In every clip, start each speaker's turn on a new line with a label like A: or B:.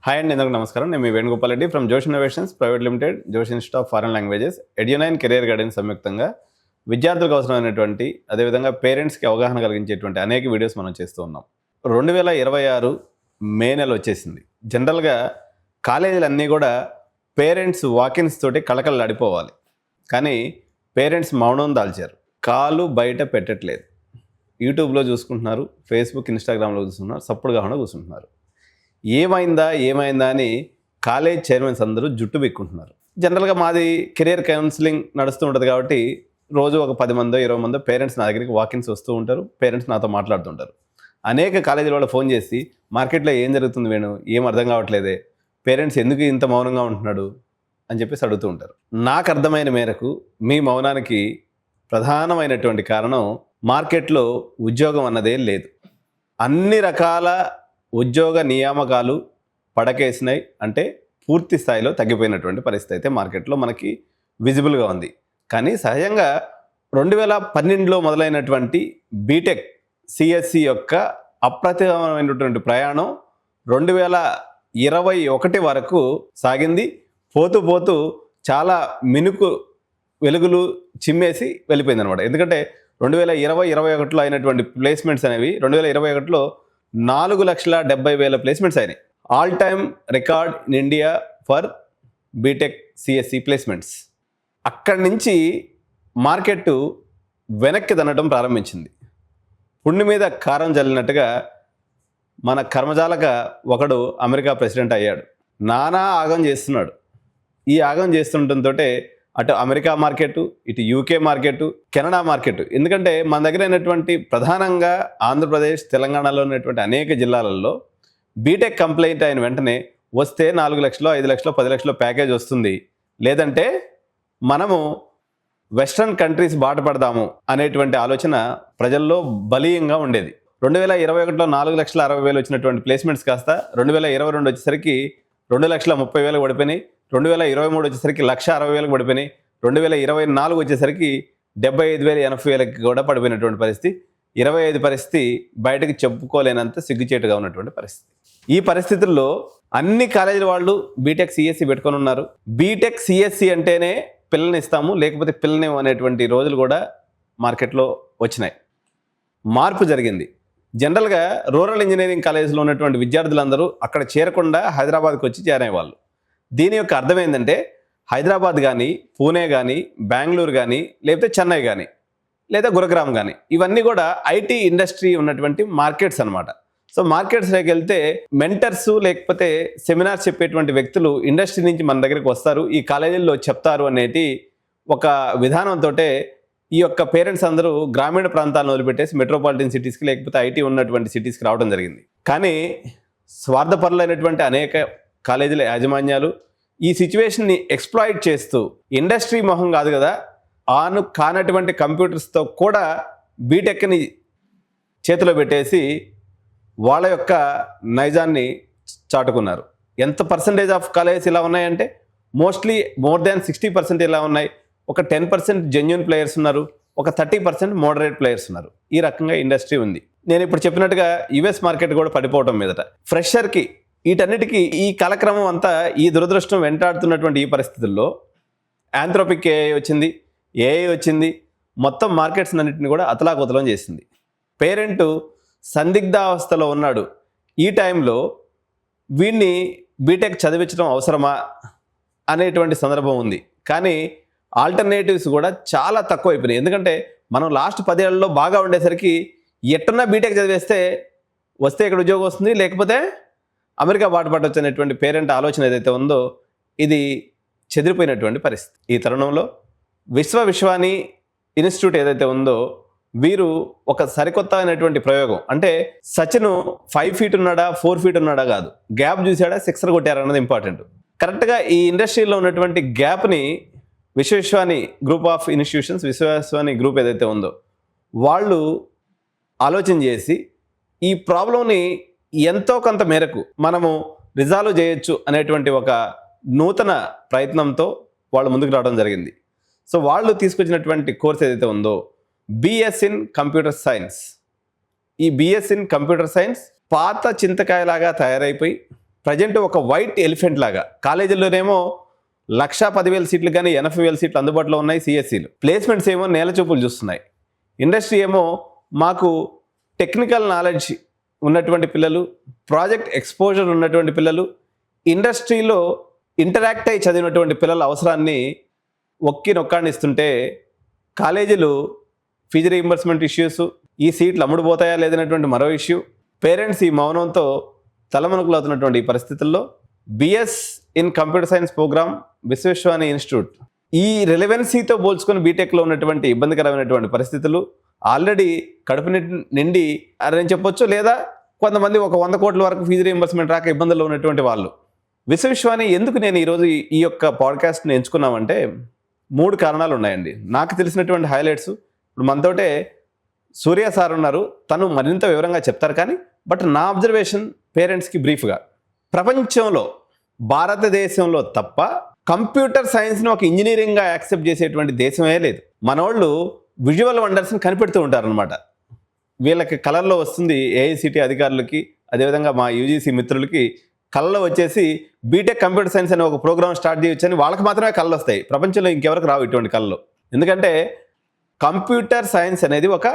A: Hi అండి, అందరికీ నమస్కారం. నేను మీ Venugopal Reddy from Josh innovations private limited, Josh institute of foreign languages, ఎడ్యునైన్ కెరియర్ గైడెన్స్ సంయుక్తంగా విద్యార్థులకు అవసరమైనటువంటి అదేవిధంగా పేరెంట్స్కి అవగాహన కలిగించేటువంటి అనేక వీడియోస్ మనం చేస్తూ ఉన్నాం. 2026 మే నెల వచ్చేసింది. జనరల్గా కాలేజీలన్నీ కూడా పేరెంట్స్ వాకిన్స్ తోటి కళకళలాడిపోవాలి. కానీ పేరెంట్స్ మౌనం దాల్చారు. కాలు బయట పెట్టట్లేదు. యూట్యూబ్లో చూసుకుంటున్నారు, ఫేస్బుక్ ఇన్స్టాగ్రామ్లో చూస్తున్నారు, సప్పుడు కాకుండా కూర్చుంటున్నారు. ఏమైందా అని కాలేజ్ చైర్మన్స్ అందరూ జుట్టు బిక్కుంటున్నారు. జనరల్గా మాది కెరియర్ కౌన్సిలింగ్ నడుస్తూ ఉంటుంది కాబట్టి రోజు ఒక 10 మందో 20 మందో పేరెంట్స్ నా దగ్గరికి వాకిన్స్ వస్తూ ఉంటారు. పేరెంట్స్ నాతో మాట్లాడుతుంటారు. అనేక కాలేజీల వాళ్ళు ఫోన్ చేసి మార్కెట్లో ఏం జరుగుతుంది వేణు, ఏం అర్థం కావట్లేదే, పేరెంట్స్ ఎందుకు ఇంత మౌనంగా ఉంటున్నాడు అని చెప్పేసి అడుగుతూ ఉంటారు. నాకు అర్థమైన మేరకు మీ మౌనానికి ప్రధానమైనటువంటి కారణం మార్కెట్లో ఉద్యోగం అన్నదే లేదు. అన్ని రకాల ఉద్యోగ నియామకాలు పడకేసినాయి. అంటే పూర్తి స్థాయిలో తగ్గిపోయినటువంటి పరిస్థితి అయితే మార్కెట్లో మనకి విజిబుల్గా ఉంది. కానీ సహజంగా 2012లో మొదలైనటువంటి బీటెక్ సిఎస్సి యొక్క అప్రతిహతమైనటువంటి ప్రయాణం 2021 వరకు సాగింది. పోతూ చాలా మినుకు వెలుగులు చిమ్మేసి వెళ్ళిపోయింది అనమాట. ఎందుకంటే 2020-21లో అయినటువంటి ప్లేస్మెంట్స్ అనేవి 2021లో 4,70,000 ప్లేస్మెంట్స్ అయినాయి. All time record in India for BTech CSC placements. అక్కడి నుంచి మార్కెట్ వెనక్కి తన్నడం ప్రారంభించింది. పుండి మీద కారం జల్లినట్టుగా మన కర్మజాలక ఒకడు అమెరికా ప్రెసిడెంట్ అయ్యాడు. నానా ఆగం చేస్తున్నాడు. ఈ ఆగం చేస్తుండటంతో అటు అమెరికా మార్కెట్, ఇటు యూకే మార్కెట్, కెనడా మార్కెట్. ఎందుకంటే మన దగ్గర అయినటువంటి ప్రధానంగా ఆంధ్రప్రదేశ్, తెలంగాణలో ఉన్నటువంటి అనేక జిల్లాలలో బీటెక్ కంప్లైంట్ అయిన వెంటనే వస్తే 4 లక్షలు, 5 లక్షలు, 10 లక్షలు ప్యాకేజ్ వస్తుంది, లేదంటే మనము వెస్ట్రన్ కంట్రీస్ బాట పడదాము అనేటువంటి ఆలోచన ప్రజల్లో బలీయంగా ఉండేది. 2021లో 4,60,000 వచ్చినటువంటి ప్లేస్మెంట్స్ కాస్త 2022 వచ్చేసరికి 2,30,000 పడిపోయినాయి. 2023 వచ్చేసరికి 1,60,000 పడిపోయినాయి. 2024 వచ్చేసరికి 75,000, 80,000 కూడా పడిపోయినటువంటి పరిస్థితి. 25 పరిస్థితి బయటకు చెప్పుకోలేనంత సిగ్గుచేటుగా ఉన్నటువంటి పరిస్థితి. ఈ పరిస్థితుల్లో అన్ని కాలేజీల వాళ్ళు బీటెక్ సిఎస్సి పెట్టుకొని ఉన్నారు. బీటెక్ సిఎస్సి అంటేనే పిల్లల్ని ఇస్తాము, లేకపోతే పిల్లల్ని అనేటువంటి రోజులు కూడా మార్కెట్లో వచ్చినాయి. మార్పు జరిగింది. జనరల్గా రూరల్ ఇంజనీరింగ్ కాలేజీలో ఉన్నటువంటి విద్యార్థులందరూ అక్కడ చేరకుండా హైదరాబాద్కి వచ్చి చేరేవాళ్ళు. దీని యొక్క అర్థం ఏంటంటే హైదరాబాద్ కానీ, పూణే కానీ, బెంగళూరు కానీ, లేకపోతే చెన్నై కానీ, లేదా గురుగ్రామ్ కానీ, ఇవన్నీ కూడా ఐటీ ఇండస్ట్రీ ఉన్నటువంటి మార్కెట్స్ అనమాట. సో మార్కెట్స్లోకి వెళ్తే మెంటర్స్ లేకపోతే సెమినార్స్ చెప్పేటువంటి వ్యక్తులు ఇండస్ట్రీ నుంచి మన దగ్గరికి వస్తారు, ఈ కాలేజీల్లో చెప్తారు అనేది ఒక విధానంతో ఈ యొక్క పేరెంట్స్ అందరూ గ్రామీణ ప్రాంతాలను వదిలిపెట్టేసి మెట్రోపాలిటన్ సిటీస్కి లేకపోతే ఐటీ ఉన్నటువంటి సిటీస్కి రావడం జరిగింది. కానీ స్వార్థపరులైనటువంటి అనేక కాలేజీల యాజమాన్యాలు ఈ సిచ్యువేషన్ని ఎక్స్ప్లాయిట్ చేస్తూ ఇండస్ట్రీ మొహం కాదు కదా, ఆను కానటువంటి కంప్యూటర్స్తో కూడా బీటెక్ని చేతిలో పెట్టేసి వాళ్ళ యొక్క నైజాన్ని చాటుకున్నారు. ఎంత పర్సంటేజ్ ఆఫ్ కాలేజెస్ ఇలా ఉన్నాయంటే మోస్ట్లీ మోర్ దాన్ 60% ఇలా ఉన్నాయి. ఒక 10% జెన్యూన్ ప్లేయర్స్ ఉన్నారు, ఒక 30% మోడరేట్ ప్లేయర్స్ ఉన్నారు. ఈ రకంగా ఇండస్ట్రీ ఉంది. నేను ఇప్పుడు చెప్పినట్టుగా యుఎస్ మార్కెట్ కూడా పడిపోవడం మీదట ఫ్రెషర్కి వీటన్నిటికీ ఈ కాలక్రమం అంతా ఈ దురదృష్టం వెంటాడుతున్నటువంటి ఈ పరిస్థితుల్లో యాంథ్రోపిక్ ఏఐ వచ్చింది, మొత్తం మార్కెట్స్ అన్నింటిని కూడా అతలాకుతలం చేసింది. పేరెంట్ సందిగ్ధావస్థలో ఉన్నాడు. ఈ టైంలో వీడిని బీటెక్ చదివించడం అవసరమా అనేటువంటి సందర్భం ఉంది. కానీ ఆల్టర్నేటివ్స్ కూడా చాలా తక్కువ అయిపోయినాయి. ఎందుకంటే మనం లాస్ట్ 10 ఏళ్లలో బాగా ఉండేసరికి ఎట్టున్నా బీటెక్ చదివేస్తే వస్తే ఇక్కడ ఉద్యోగం వస్తుంది, లేకపోతే అమెరికా బాట పట్టవచ్చు అనేటువంటి పేరెంట్ ఆలోచన ఏదైతే ఉందో ఇది చెదిరిపోయినటువంటి పరిస్థితి. ఈ తరుణంలో విశ్వాని ఇన్స్టిట్యూట్ ఏదైతే ఉందో వీరు ఒక సరికొత్త అయినటువంటి ప్రయోగం, అంటే సచిన్ 5 ఫీట్ ఉన్నాడా 4 ఫీట్ ఉన్నాడా కాదు, గ్యాప్ చూసాడా 6 కొట్టారా అన్నది ఇంపార్టెంట్. కరెక్ట్గా ఈ ఇండస్ట్రీలో ఉన్నటువంటి గ్యాప్ని Vishwani group of institutions, Vishwani group ఏదైతే ఉందో వాళ్ళు ఆలోచన చేసి ఈ ప్రాబ్లంని ఎంతో కొంత మేరకు మనము రిజాల్వ్ చేయొచ్చు అనేటువంటి ఒక నూతన ప్రయత్నంతో వాళ్ళు ముందుకు రావడం జరిగింది. సో వాళ్ళు తీసుకొచ్చినటువంటి కోర్స్ ఏదైతే ఉందో బిఎస్ ఇన్ కంప్యూటర్ సైన్స్. ఈ బిఎస్ ఇన్ కంప్యూటర్ సైన్స్ పాత చింతకాయలాగా తయారైపోయి ప్రజెంట్ ఒక వైట్ ఎలిఫెంట్ లాగా కాలేజీల్లోనేమో 1,10,000 సీట్లు కానీ 80,000 సీట్లు అందుబాటులో ఉన్నాయి సిఎస్సీలు. ప్లేస్మెంట్స్ ఏమో నేల చూపులు చూస్తున్నాయి. ఇండస్ట్రీ ఏమో మాకు టెక్నికల్ నాలెడ్జ్ ఉన్నటువంటి పిల్లలు, ప్రాజెక్ట్ ఎక్స్పోజర్ ఉన్నటువంటి పిల్లలు, ఇండస్ట్రీలో ఇంటరాక్ట్ అయి చదివినటువంటి పిల్లల అవసరాన్ని నొక్కాడిస్తుంటే కాలేజీలు ఫీజు రీయింబర్స్మెంట్ ఇష్యూస్, ఈ సీట్లు అమ్ముడుపోతాయా లేదనేటువంటి మరో ఇష్యూ, పేరెంట్స్ ఈ మౌనంతో తలమునకలవుతున్నటువంటి ఈ పరిస్థితుల్లో BS in computer science program Visvesvaraya institute ఈ రెలవెన్సీతో పోల్చుకొని బీటెక్లో ఉన్నటువంటి ఇబ్బందికరమైనటువంటి పరిస్థితులు ఆల్రెడీ కడుపు నిండి అని చెప్పొచ్చు, లేదా కొంతమంది ఒక 100 కోట్ల వరకు ఫీజు రీయింబర్స్మెంట్ రాక ఇబ్బందుల్లో ఉన్నటువంటి వాళ్ళు. విశ్వేశ్వరాయ ఎందుకు నేను ఈరోజు ఈ యొక్క పాడ్కాస్ట్ని ఎంచుకున్నామంటే 3 కారణాలు ఉన్నాయండి. నాకు తెలిసినటువంటి హైలైట్స్ ఇప్పుడు మనతోటే సూర్య సార్ ఉన్నారు, తను మరింత వివరంగా చెప్తారు. కానీ బట్ నా అబ్జర్వేషన్ పేరెంట్స్కి బ్రీఫ్గా, ప్రపంచంలో భారతదేశంలో తప్ప కంప్యూటర్ సైన్స్ని ఒక ఇంజనీరింగ్గా యాక్సెప్ట్ చేసేటువంటి దేశమే లేదు. మనోళ్ళు విజువల్ వండర్స్ని కనిపెడుతూ ఉంటారనమాట. వీళ్ళకి కలర్లో వస్తుంది ఏఐసిటి అధికారులకి, అదేవిధంగా మా యూజీసీ మిత్రులకి కళ్ళలో వచ్చేసి బీటెక్ కంప్యూటర్ సైన్స్ అనే ఒక ప్రోగ్రామ్ స్టార్ట్ చేయొచ్చని వాళ్ళకి మాత్రమే కళ్ళు వస్తాయి. ప్రపంచంలో ఇంకెవరికి రావు ఇటువంటి కళ్ళు. ఎందుకంటే కంప్యూటర్ సైన్స్ అనేది ఒక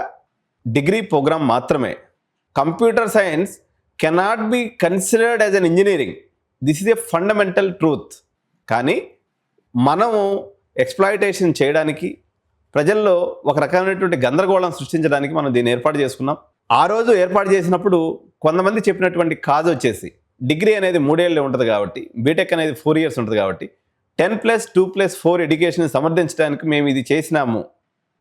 A: డిగ్రీ ప్రోగ్రామ్ మాత్రమే. Computer science cannot be considered as an engineering. This is a fundamental truth. కానీ మనము ఎక్స్ప్లాయిటేషన్ చేయడానికి, ప్రజల్లో ఒక రకమైనటువంటి గందరగోళం సృష్టించడానికి మనం దీన్ని ఏర్పాటు చేసుకున్నాం. ఆ రోజు ఏర్పాటు చేసినప్పుడు కొంతమంది చెప్పినటువంటి కాజ్ వచ్చేసి డిగ్రీ అనేది 3 ఏళ్ళే ఉంటుంది కాబట్టి, బీటెక్ అనేది 4 years ఉంటుంది కాబట్టి 10+2+4 ఎడ్యుకేషన్ సమర్థించడానికి మేము ఇది చేసినాము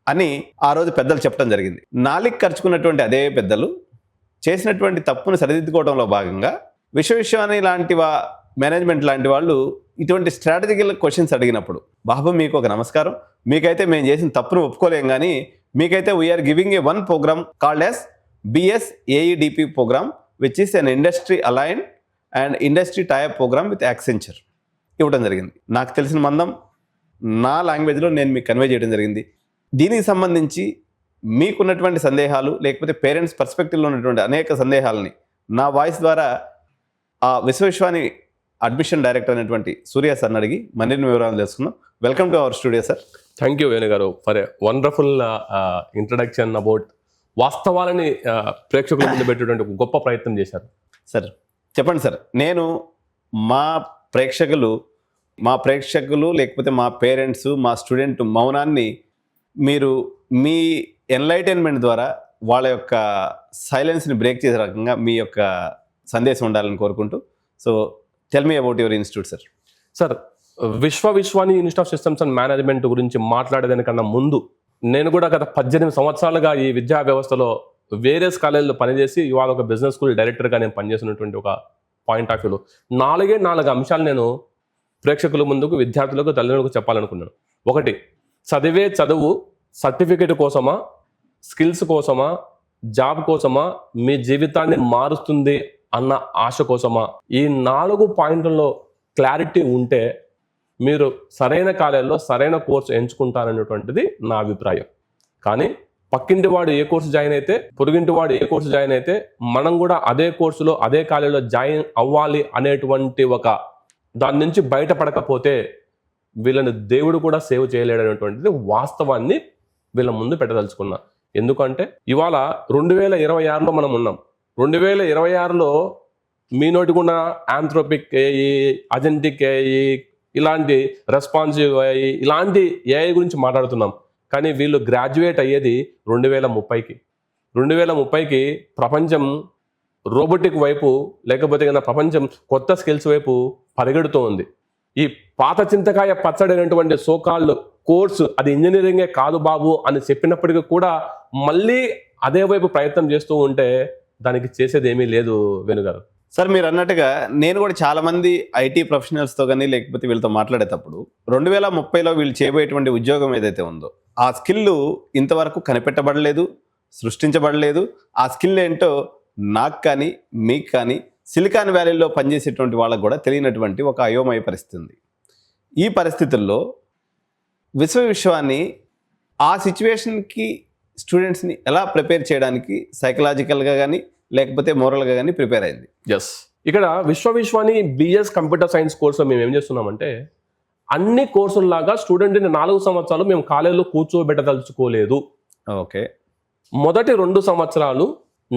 A: అని ఆ రోజు పెద్దలు చెప్పడం జరిగింది. నాలిక్ ఖర్చుకున్నటువంటి అదే పెద్దలు చేసినటువంటి తప్పును సరిదిద్దుకోవడంలో భాగంగా విశ్వవిద్యాలయం లాంటి మేనేజ్మెంట్ లాంటి వాళ్ళు ఇటువంటి స్ట్రాటజికల్ క్వశ్చన్స్ అడిగినప్పుడు, బాబు మీకు ఒక నమస్కారం, మీకైతే మేము చేసిన తప్పును ఒప్పుకోలేం, కానీ మీకైతే we're giving a one programme called as BS AEDP programme which is an industry align and industry type programme with Accenture ఇవ్వడం జరిగింది. నాకు తెలిసిన మందం నా లాంగ్వేజ్లో నేను మీకు కన్వే చేయడం జరిగింది. దీనికి సంబంధించి మీకున్నటువంటి సందేహాలు, లేకపోతే పేరెంట్స్ పర్స్పెక్టివ్లో ఉన్నటువంటి అనేక సందేహాలని నా వాయిస్ ద్వారా ఆ విశ్వేశ్వరాయ అడ్మిషన్ డైరెక్టర్ అయినటువంటి సూర్య సార్ని అడిగి మరిన్ని వివరాలు తెలుసుకుందాం. Welcome to our studio sir.
B: Thank you Venu garu for a wonderful introduction about వాస్తవాలని ప్రేక్షకుల ముందు పెట్టేటువంటి ఒక గొప్ప ప్రయత్నం చేశారు.
A: సార్ చెప్పండి సార్, నేను మా ప్రేక్షకులు లేకపోతే మా పేరెంట్స్, మా స్టూడెంట్ మౌనాన్ని మీరు మీ ఎన్లైటైన్మెంట్ ద్వారా వాళ్ళ యొక్క సైలెన్స్ని బ్రేక్ చేసే రకంగా మీ యొక్క సందేశం ఉండాలని కోరుకుంటూ, so tell me about your institute sir.
B: Sir, విశ్వవిద్యాలయం institute of systems and management గురించి మాట్లాడేదానికన్నా ముందు నేను కూడా గత 18 సంవత్సరాలుగా ఈ విద్యా వ్యవస్థలో వేరియస్ కాలేజీలో పనిచేసి ఇవాళ ఒక బిజినెస్ స్కూల్ డైరెక్టర్గా నేను పనిచేసినటువంటి ఒక పాయింట్ ఆఫ్ వ్యూలో 4 అంశాలు నేను ప్రేక్షకుల ముందుకు, విద్యార్థులకు, తల్లిదండ్రులకు చెప్పాలనుకున్నాను. ఒకటి, చదివే చదువు సర్టిఫికేట్ కోసమా, స్కిల్స్ కోసమా, జాబ్ కోసమా, మీ జీవితాన్ని మారుస్తుంది అన్న ఆశ కోసమా? ఈ 4 పాయింట్లలో క్లారిటీ ఉంటే మీరు సరైన కాలేజీలో సరైన కోర్సు ఎంచుకుంటారనేటువంటిది నా అభిప్రాయం. కానీ పక్కింటి వాడు ఏ కోర్సు జాయిన్ అయితే, పొరుగింటి వాడు ఏ కోర్సు జాయిన్ అయితే మనం కూడా అదే కోర్సులో అదే కాలేజీలో జాయిన్ అవ్వాలి అనేటువంటి ఒక దాని నుంచి బయటపడకపోతే వీళ్ళని దేవుడు కూడా సేవ్ చేయలేడు అనేటువంటిది వాస్తవాన్ని వీళ్ళ ముందు పెట్టదలుచుకున్నా. ఎందుకంటే ఇవాళ 2026లో మనం ఉన్నాం. 2026లో మీ నోటికున్న ఆంథ్రోపిక్ ఏఐ, అజెంటిక్ ఏఐ, ఇలాంటి రెస్పాన్సివ్ ఏఐ, ఇలాంటి ఏఐ గురించి మాట్లాడుతున్నాం. కానీ వీళ్ళు గ్రాడ్యుయేట్ అయ్యేది 2030కి. 2030కి ప్రపంచం రోబోటిక్ వైపు, లేకపోతే కన్నా ప్రపంచం కొత్త స్కిల్స్ వైపు పరిగెడుతూ ఉంది. ఈ పాత చింతకాయ పచ్చడైనటువంటి సోకాళ్ళు కోర్సు అది ఇంజనీరింగే కాదు బాబు అని చెప్పినప్పటికీ కూడా మళ్ళీ అదే వైపు ప్రయత్నం చేస్తూ ఉంటే దానికి చేసేది ఏమీ లేదు వేణుగారు.
A: సార్, మీరు అన్నట్టుగా నేను కూడా చాలామంది ఐటీ ప్రొఫెషనల్స్తో కానీ లేకపోతే వీళ్ళతో మాట్లాడేటప్పుడు 2030లో వీళ్ళు చేయబోయేటువంటి ఉద్యోగం ఏదైతే ఉందో ఆ స్కిల్ ఇంతవరకు కనిపెట్టబడలేదు, సృష్టించబడలేదు. ఆ స్కిల్ ఏంటో నాకు కానీ మీకు కానీ సిలికాన్ వ్యాలీలో పనిచేసేటువంటి వాళ్ళకు కూడా తెలియనటువంటి ఒక అయోమయ పరిస్థితి ఉంది. ఈ పరిస్థితుల్లో విశ్వవిద్యాలయాన్ని ఆ సిచ్యువేషన్కి స్టూడెంట్స్ని ఎలా ప్రిపేర్ చేయడానికి సైకలాజికల్గా కానీ లేకపోతే మోరల్గా కానీ ప్రిపేర్ అయింది.
B: ఎస్, ఇక్కడ విశ్వాని బిఎస్ కంప్యూటర్ సైన్స్ కోర్సులో మేము ఏం చేస్తున్నామంటే అన్ని కోర్సుల్లాగా స్టూడెంట్ని 4 సంవత్సరాలు మేము కాలేజీలో కూర్చోబెట్టదలుచుకోలేదు.
A: ఓకే.
B: మొదటి 2 సంవత్సరాలు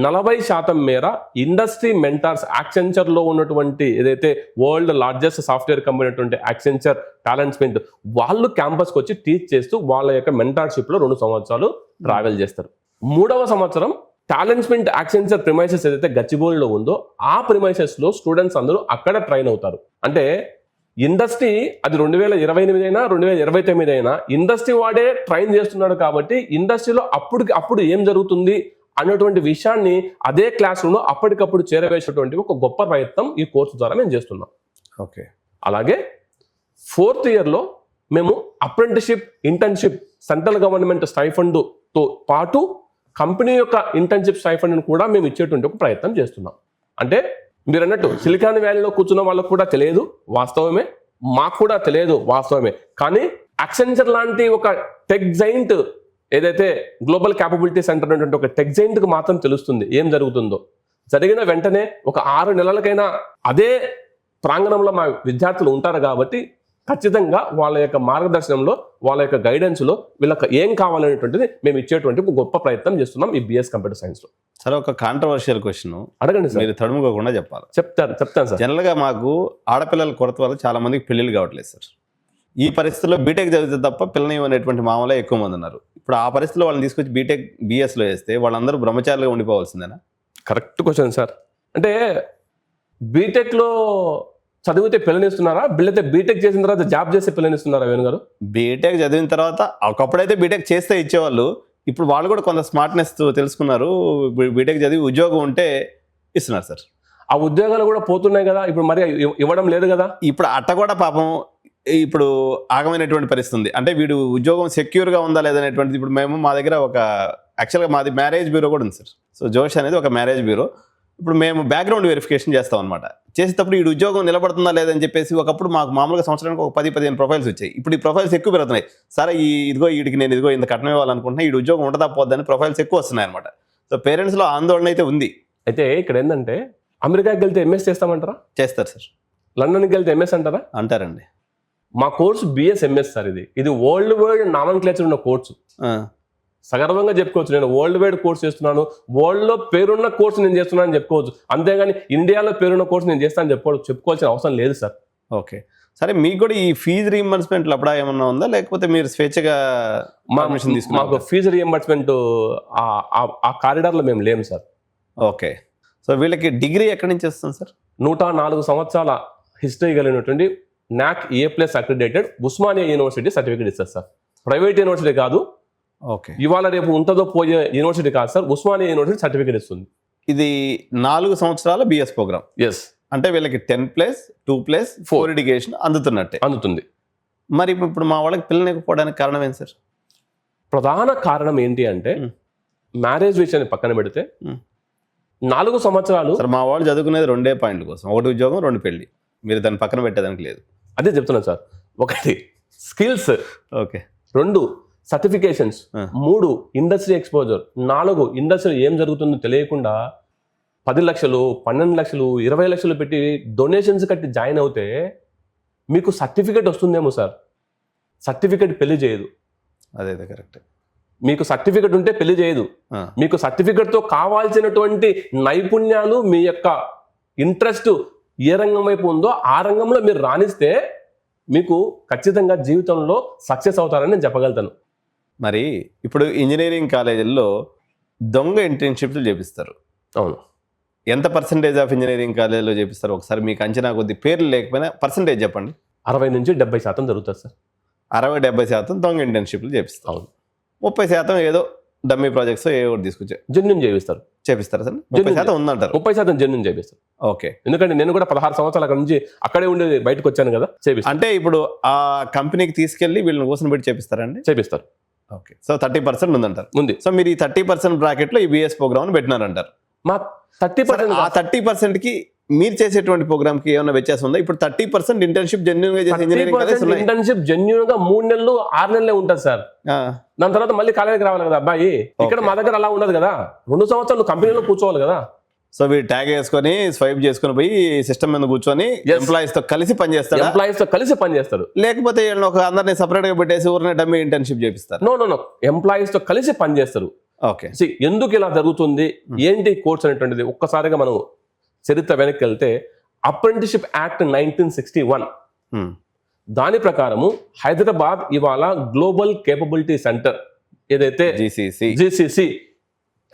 B: 40% మేర ఇండస్ట్రీ మెంటార్స్ యాక్సెంచర్లో ఉన్నటువంటి ఏదైతే వరల్డ్ లార్జెస్ట్ సాఫ్ట్వేర్ కంపెనీ అటువంటి యాక్సెంచర్ టాలెంట్స్మెంట్ వాళ్ళు క్యాంపస్కి వచ్చి టీచ్ చేస్తూ వాళ్ళ యొక్క మెంటార్షిప్లో 2 సంవత్సరాలు ట్రావెల్ చేస్తారు. 3వ సంవత్సరం టాలెంట్స్మెంట్ యాక్సెంచర్ ప్రిమైసెస్ ఏదైతే గచ్చిబౌలిలో ఉందో ఆ ప్రిమైసెస్లో స్టూడెంట్స్ అందరూ అక్కడ ట్రైన్ అవుతారు. అంటే ఇండస్ట్రీ అది 2028 అయినా 2029 అయినా ఇండస్ట్రీ వాడే ట్రైన్ చేస్తున్నాడు కాబట్టి ఇండస్ట్రీలో అప్పుడు ఏం జరుగుతుంది అన్నటువంటి విషయాన్ని అదే క్లాస్ రూమ్లో అప్పటికప్పుడు చేరవేసేటువంటి ఒక గొప్ప ప్రయత్నం ఈ కోర్సు ద్వారా మేము చేస్తున్నాం.
A: ఓకే.
B: అలాగే 4th ఇయర్లో మేము అప్రెంటిషిప్ ఇంటర్న్షిప్ సెంట్రల్ గవర్నమెంట్ స్టైఫండ్తో పాటు కంపెనీ యొక్క ఇంటర్న్షిప్ స్టైఫండ్ని కూడా మేము ఇచ్చేటువంటి ఒక ప్రయత్నం చేస్తున్నాం. అంటే మీరు అన్నట్టు సిలికాన్ వ్యాలీలో కూర్చున్న వాళ్ళకు కూడా తెలియదు వాస్తవమే, మాకు కూడా తెలియదు వాస్తవమే. కానీ యాక్సెంచర్ లాంటి ఒక టెక్ జైంట్ ఏదైతే గ్లోబల్ క్యాపబిలిటీ సెంటర్ అనేటువంటి ఒక టెక్ జైంట్కి మాత్రం తెలుస్తుంది ఏం జరుగుతుందో. జరిగిన వెంటనే ఒక 6 నెలలకైనా అదే ప్రాంగణంలో మా విద్యార్థులు ఉంటారు కాబట్టి ఖచ్చితంగా వాళ్ళ యొక్క మార్గదర్శనంలో వాళ్ళ యొక్క గైడెన్స్లో వీళ్ళకి ఏం కావాలనేటువంటిది మేము ఇచ్చేటువంటి ఒక గొప్ప ప్రయత్నం చేస్తున్నాం ఈ బిఎస్ కంప్యూటర్ సైన్స్లో.
A: సరే, ఒక కాంట్రవర్షియల్ క్వశ్చన్
B: అడగండి సార్.
A: మీరు తడుముకోకుండా చెప్పాలి.
B: చెప్తాను సార్.
A: జనరల్గా మాకు ఆడపిల్లల కొరత వల్ల చాలా మందికి పెళ్ళిళ్ళు కావట్లేదు సార్. ఈ పరిస్థితుల్లో బీటెక్ చదివితే తప్ప పిల్లని అనేటువంటి మామూలు ఎక్కువ మంది ఉన్నారు. ఇప్పుడు ఆ పరిస్థితిలో వాళ్ళని తీసుకొచ్చి బీటెక్ బిఎస్లో వేస్తే వాళ్ళందరూ బ్రహ్మచారులుగా ఉండిపోవాల్సిందేనా?
B: Correct question sir. అంటే బీటెక్లో చదివితే పిల్లనిస్తున్నారా, బిళ్ళైతే బీటెక్ చేసిన తర్వాత జాబ్ చేస్తే పిల్లనిస్తున్నారా వేణు గారు?
A: బీటెక్ చదివిన తర్వాత ఒకప్పుడైతే బీటెక్ చేస్తే ఇచ్చేవాళ్ళు. ఇప్పుడు వాళ్ళు కూడా కొంత స్మార్ట్నెస్ తెలుసుకున్నారు. బీటెక్ చదివి ఉద్యోగం ఉంటే ఇస్తున్నారు సార్.
B: ఆ ఉద్యోగాలు కూడా పోతున్నాయి కదా, ఇప్పుడు మరి ఇవ్వడం లేదు కదా.
A: ఇప్పుడు అట్ట కూడా పాపం ఇప్పుడు ఆగమైనటువంటి పరిస్థితి ఉంది. అంటే వీడు ఉద్యోగం సెక్యూర్గా ఉందా లేదనేటువంటిది. ఇప్పుడు మా దగ్గర ఒక యాక్చువల్గా మాది మ్యారేజ్ బ్యూరో కూడా ఉంది సార్. సో జోష్ అనేది ఒక మ్యారేజ్ బ్యూరో. ఇప్పుడు మేము బ్యాక్గ్రౌండ్ వెరిఫికేషన్ చేస్తాం అనమాట. చేసేటప్పుడు ఈ ఉద్యోగం నిలబడుతుందా లేదని చెప్పేసి ఒకప్పుడు మాకు మామూలుగా సంవత్సరానికి ఒక 10-15 ప్రొఫైల్స్ వచ్చాయి. ఇప్పుడు ఈ ప్రొఫైల్స్ ఎక్కువ పెరుగుతున్నాయి. సరే వీడికి నేను ఇంత కట్నం ఇవ్వాలనుకుంటున్నా, ఈ ఉద్యోగం ఉంటుందా పోద్దని ప్రొఫైల్స్ ఎక్కువ వస్తున్నాయి అనమాట. సో పేరెంట్స్లో ఆందోళన అయితే ఉంది.
B: అయితే ఇక్కడ ఏంటంటే అమెరికాకి వెళ్తే ఎంఎస్ చేస్తామంటారా?
A: చేస్తారు సార్.
B: లండన్కి వెళ్తే ఎంఎస్ అంటారా?
A: అంటారండి.
B: మా కోర్సు బిఎస్ ఎంఎస్ సార్. ఇది వరల్డ్ వైడ్ నామన్క్లేచర్ ఉన్న కోర్సు. సగర్వంగా చెప్పుకోవచ్చు, నేను వరల్డ్ వైడ్ కోర్స్ చేస్తున్నాను, వరల్డ్లో పేరున్న కోర్సు నేను చేస్తున్నాను అని చెప్పుకోవచ్చు. అంతేగాని ఇండియాలో పేరున్న కోర్సు నేను చేస్తాను చెప్పుకోవాల్సిన అవసరం లేదు సార్.
A: ఓకే. సరే, మీకు కూడా ఈ ఫీజు రీఎంబర్స్మెంట్ అప్పుడా ఏమన్నా ఉందా, లేకపోతే మీరు స్వేచ్ఛగా పర్మిషన్ తీసుకున్నారు?
B: మాకు ఫీజు రీఎంబర్స్మెంట్ ఆ కారిడార్లో మేము లేము సార్.
A: ఓకే. సో వీళ్ళకి డిగ్రీ ఎక్కడి నుంచి వస్తుంది సార్?
B: 104 సంవత్సరాల హిస్టరీ కలిగినటువంటి NAC A+ accredited Osmania university certificate ఇస్తారు సార్. ప్రైవేట్ యూనివర్సిటీ కాదు,
A: ఓకే,
B: ఇవాళ రేపు ఉంటుందో పోయే యూనివర్సిటీ కాదు సార్, ఉస్మానియా యూనివర్సిటీ సర్టిఫికేట్ ఇస్తుంది.
A: ఇది 4 సంవత్సరాల బిఎస్ ప్రోగ్రామ్.
B: ఎస్.
A: అంటే వీళ్ళకి 10+2+4 ఎడ్యుకేషన్
B: అందుతుంది.
A: మరి ఇప్పుడు మా వాళ్ళకి పిల్లనికపోవడానికి కారణం ఏంటి సార్?
B: ప్రధాన కారణం ఏంటి అంటే మ్యారేజ్ విషయాన్ని పక్కన పెడితే 4 సంవత్సరాలు
A: సార్ మా వాళ్ళు చదువుకునేది 2 పాయింట్ల కోసం. 1 ఉద్యోగం, 2 పెళ్లి. మీరు దాన్ని పక్కన పెట్టేదానికి లేదు.
B: అదే చెప్తున్నాను sir. 1 skills,
A: okay,
B: 2 certifications, 3 industry exposure, 4 industry ఏం జరుగుతుందో తెలియకుండా 10 లక్షలు, 12 లక్షలు, 20 లక్షలు పెట్టి డొనేషన్స్ కట్టి జాయిన్ అవుతే మీకు సర్టిఫికేట్ వస్తుందేమో సార్. సర్టిఫికేట్ పెళ్లి చేయదు.
A: అదే కరెక్ట్.
B: మీకు సర్టిఫికేట్ ఉంటే పెళ్లి చేయదు. మీకు సర్టిఫికేట్తో కావాల్సినటువంటి నైపుణ్యాలు, మీ యొక్క ఇంట్రెస్ట్ ఏ రంగం వైపు ఉందో ఆ రంగంలో మీరు రాణిస్తే మీకు ఖచ్చితంగా జీవితంలో సక్సెస్ అవుతారని నేను చెప్పగలుగుతాను.
A: మరి ఇప్పుడు ఇంజనీరింగ్ కాలేజీల్లో దొంగ ఇంటర్న్షిప్లు చేపిస్తారు.
B: అవును.
A: ఎంత పర్సెంటేజ్ ఆఫ్ ఇంజనీరింగ్ కాలేజీలో చేపిస్తారు? ఒకసారి మీకు అంచనా కొద్ది, పేర్లు లేకపోయినా పర్సెంటేజ్ చెప్పండి.
B: 60 నుంచి 70% జరుగుతుంది సార్.
A: 60-70% దొంగ ఇంటర్న్షిప్లు చేపిస్తారు.
B: అవును.
A: 30% ఏదో డమ్మీ ప్రాజెక్ట్స్ ఏదో తీసుకొచ్చారు,
B: జెన్యూన్ చేపిస్తారు
A: సార్. 30% ఉందంటారు.
B: 30% జెన్యూన్ చేపిస్తారు.
A: ఓకే.
B: ఎందుకంటే నేను కూడా 16 సంవత్సరాల అక్కడ నుంచి అక్కడే ఉండేది, బయటకు వచ్చాను కదా. చేపిస్తారు.
A: అంటే ఇప్పుడు ఆ కంపెనీకి తీసుకెళ్లి వీళ్ళని కూర్చొని పెట్టి చేపిస్తారండి?
B: చేపిస్తారు.
A: ఓకే. సో 30% ఉందంటారు.
B: ఉంది.
A: సో మీరు ఈ 30% బ్రాకెట్లో ఈ బిఎస్ ప్రోగ్రామ్ పెట్టినారంటారు.
B: మా 30%,
A: ఆ 30%కి మీరు చేసేటువంటి ప్రోగ్రామ్ కి ఏమైనా వ్యత్యాసం ఉందా? ఇప్పుడు 30% ఇంటర్న్షిప్ జెన్యూన్ గా చేసే ఇంజనీరింగ్ కాలేజ్ ఉన్నాయి.
B: ఇంటర్న్షిప్ జెన్యూన్ గా 3 నెలలు 6 నెలలే ఉంటుంది సార్. దాని తర్వాత మళ్ళీ కాలేజీకి రావాలి కదా అబ్బాయి. ఇక్కడ మా దగ్గర అలా ఉండదు కదా. 2 సంవత్సరాలు కంపెనీలో కూర్చోవాలి కదా.
A: సో వీడు ట్యాగ్ వేసుకొని స్వైప్ చేసుకొని పోయి సిస్టమ్ మీద కూర్చొని ఎంప్లాయీస్ తో కలిసి పనిచేస్తాడు.
B: ఎంప్లాయీస్ తో కలిసి పనిచేస్తారు.
A: లేకపోతే వీళ్ళని ఒక అందరినీ సపరేట్ గా పెట్టేసి ఊరినే డమ్మీ ఇంటర్న్షిప్ చేపిస్తారు.
B: నో ఎంప్లాయీస్ తో కలిసి పనిచేస్తారు.
A: ఓకే,
B: ఎందుకు ఇలా జరుగుతుంది, ఏంటి కోర్స్ అనేటువంటిది ఒక్కసారిగా మనం చరిత్ర వెనక్కి వెళ్తే అప్రెంటిస్షిప్ యాక్ట్ 1961 దాని ప్రకారము హైదరాబాద్ ఇవాళ గ్లోబల్ కేపబిలిటీ సెంటర్ ఏదైతే GCC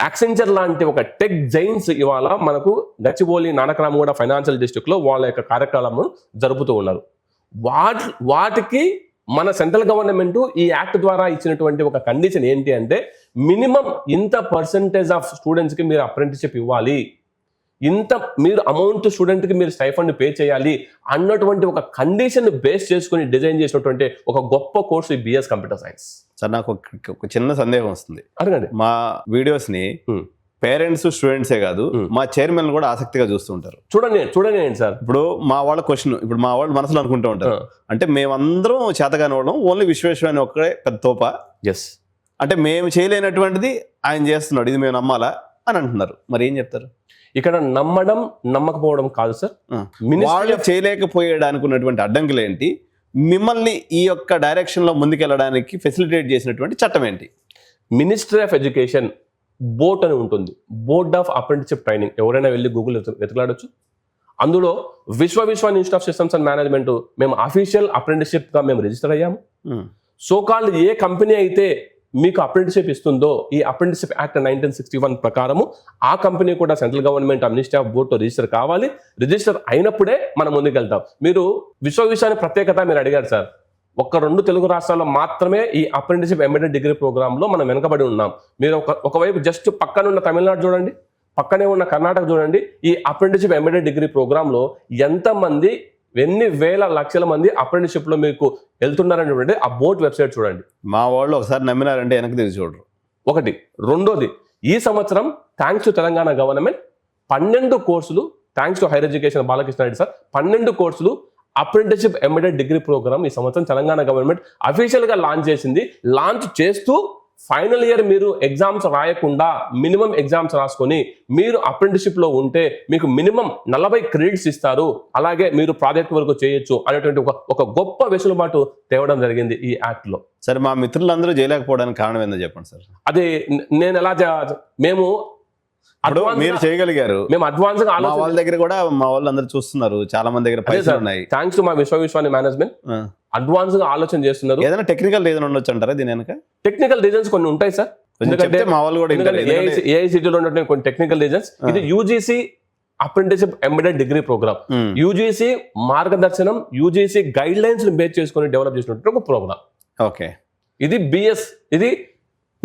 B: యాక్సెంచర్ లాంటి ఒక టెక్ జైన్స్ ఇవాళ మనకు గచ్చిబౌలి నానక్రామగూడ ఫైనాన్షియల్ డిస్ట్రిక్ట్ లో వాళ్ళ యొక్క కార్యక్రమం జరుపుతూ ఉన్నారు. వాటికి మన సెంట్రల్ గవర్నమెంట్ ఈ యాక్ట్ ద్వారా ఇచ్చినటువంటి ఒక కండిషన్ ఏంటి అంటే మినిమం ఇంత పర్సెంటేజ్ ఆఫ్ స్టూడెంట్స్ కి మీరు అప్రెంటిస్షిప్ ఇవ్వాలి, ఇంత మీరు అమౌంట్ స్టూడెంట్ కి మీరు స్టైఫండ్ పే చేయాలి అన్నటువంటి ఒక కండిషన్ బేస్ చేసుకుని డిజైన్ చేసినటువంటి ఒక గొప్ప కోర్సు ఈ బిఎస్ కంప్యూటర్ సైన్స్. సార్
A: నాకు ఒక చిన్న సందేహం వస్తుంది.
B: అడగండి.
A: మా వీడియోస్ ని పేరెంట్స్ స్టూడెంట్సే కాదు మా చైర్మన్ కూడా ఆసక్తిగా చూస్తుంటారు.
B: చూడండి సార్,
A: ఇప్పుడు మా వాళ్ళ క్వశ్చన్, ఇప్పుడు మా వాళ్ళు మనసులో అనుకుంటూ ఉంటారు, అంటే మేమందరం చేతగాని వాళ్ళం, ఓన్లీ విశ్వేశ్వరాయన ఒక్కడే పెద్ద తోప, అంటే మేము చేయలేనటువంటిది ఆయన చేస్తున్నాడు, ఇది మేము నమ్మాలా అని అంటున్నారు. మరి ఏం చెప్తారు?
B: ఇక్కడ నమ్మడం నమ్మకపోవడం కాదు సార్,
A: వాళ్ళు చేయలేకపోయడానికి ఉన్నటువంటి అడ్డంకులు ఏంటి, మిమ్మల్ని ఈ యొక్క డైరెక్షన్ లో ముందుకెళ్ళడానికి ఫెసిలిటేట్ చేసినటువంటి చట్టం ఏంటి?
B: మినిస్ట్రీ ఆఫ్ ఎడ్యుకేషన్ బోర్డ్ అని ఉంటుంది, బోర్డ్ ఆఫ్ అప్రెంటిస్షిప్ ట్రైనింగ్. ఎవరైనా వెళ్ళి గూగుల్ వెతకలాడొచ్చు. అందులో Vishwavishwani institute of systems and management మేము అఫీషియల్ అప్రెంటిస్షిప్ గా మేము రిజిస్టర్ అయ్యాము. సోకాల్డ్ ఏ కంపెనీ అయితే మీకు అప్రెంటిస్షిప్ ఇస్తుందో ఈ అప్రెంటిస్షిప్ యాక్ట్ 1961 ప్రకారము ఆ కంపెనీ కూడా సెంట్రల్ గవర్నమెంట్ మినిస్ట్రీ ఆఫ్ బోర్డ్తో రిజిస్టర్ కావాలి. రిజిస్టర్ అయినప్పుడే మనం ముందుకెళ్తాం. మీరు విశ్వవిశ్వాని ప్రత్యేకత మీరు అడిగారు సార్. 1-2 తెలుగు రాష్ట్రాల్లో మాత్రమే ఈ అప్రెంటిస్షిప్ ఎంబెడెడ్ డిగ్రీ ప్రోగ్రామ్ లో మనం వెనకబడి ఉన్నాం. మీరు ఒకవైపు జస్ట్ పక్కన ఉన్న తమిళనాడు చూడండి, పక్కనే ఉన్న కర్ణాటక చూడండి. ఈ అప్రెంటిస్షిప్ ఎంబెడెడ్ డిగ్రీ ప్రోగ్రామ్ లో ఎంతమంది, ఎన్ని వేల లక్షల మంది అప్రెంటిస్షిప్ లో మీకు వెళ్తున్నారనేటువంటి ఆ బోర్డ్ వెబ్సైట్ చూడండి.
A: మా వాళ్ళు ఒకసారి నమ్మినారంటే వెనక్కి తిరిగి చూడరు.
B: ఒకటి. రెండోది, ఈ సంవత్సరం థ్యాంక్స్ టు తెలంగాణ గవర్నమెంట్ 12 కోర్సులు, thanks to higher education Balakrishna Reddy sir, 12 కోర్సులు అప్రెంటిస్షిప్ ఎంబెడెడ్ డిగ్రీ ప్రోగ్రామ్ ఈ సంవత్సరం తెలంగాణ గవర్నమెంట్ అఫీషియల్ గా లాంచ్ చేసింది. లాంచ్ చేస్తూ ఫైనల్ ఇయర్ మీరు ఎగ్జామ్స్ రాయకుండా మినిమం ఎగ్జామ్స్ రాసుకొని మీరు అప్రెంటిస్షిప్ లో ఉంటే మీకు మినిమం 40 క్రెడిట్స్ ఇస్తారు, అలాగే మీరు ప్రాజెక్ట్ వరకు చేయొచ్చు అనేటువంటి ఒక గొప్ప వెసులుబాటు తేవడం జరిగింది ఈ యాక్ట్ లో.
A: సరే, మా మిత్రులందరూ చేయలేకపోవడానికి కారణం ఏందో చెప్పండి సార్.
B: అది నేను ఎలా మేము
A: మీరు చేయగలిగారు,
B: మేము అడ్వాన్స్ గా
A: వాళ్ళ దగ్గర కూడా మా వాళ్ళు అందరూ చూస్తున్నారు, చాలా మంది దగ్గర పైసలు ఉన్నాయి.
B: థ్యాంక్స్ టు మా విశ్వవిశ్వాని మేనేజ్మెంట్ అడ్వాన్స్ గా ఆలోచన చేస్తున్నారు.
A: ఏదైనా టెక్నికల్ రీజన్ ఉండొచ్చు అంటారా దీని వెనక?
B: టెక్నికల్ రీజన్స్ కొన్ని ఉంటాయి సార్, ఎందుకంటే
A: మా వాళ్ళు కూడా
B: ఏఐసిటీలో ఉన్నటువంటి కొన్ని టెక్నికల్ రీజన్స్. ఇది UGC apprenticeship embedded degree programme, UGC మార్గదర్శనం, యూజీసీ గైడ్ లైన్స్ బేస్ చేసుకొని డెవలప్ చేసినటువంటి ఒక ప్రోగ్రామ్.
A: ఓకే,
B: ఇది బిఎస్, ఇది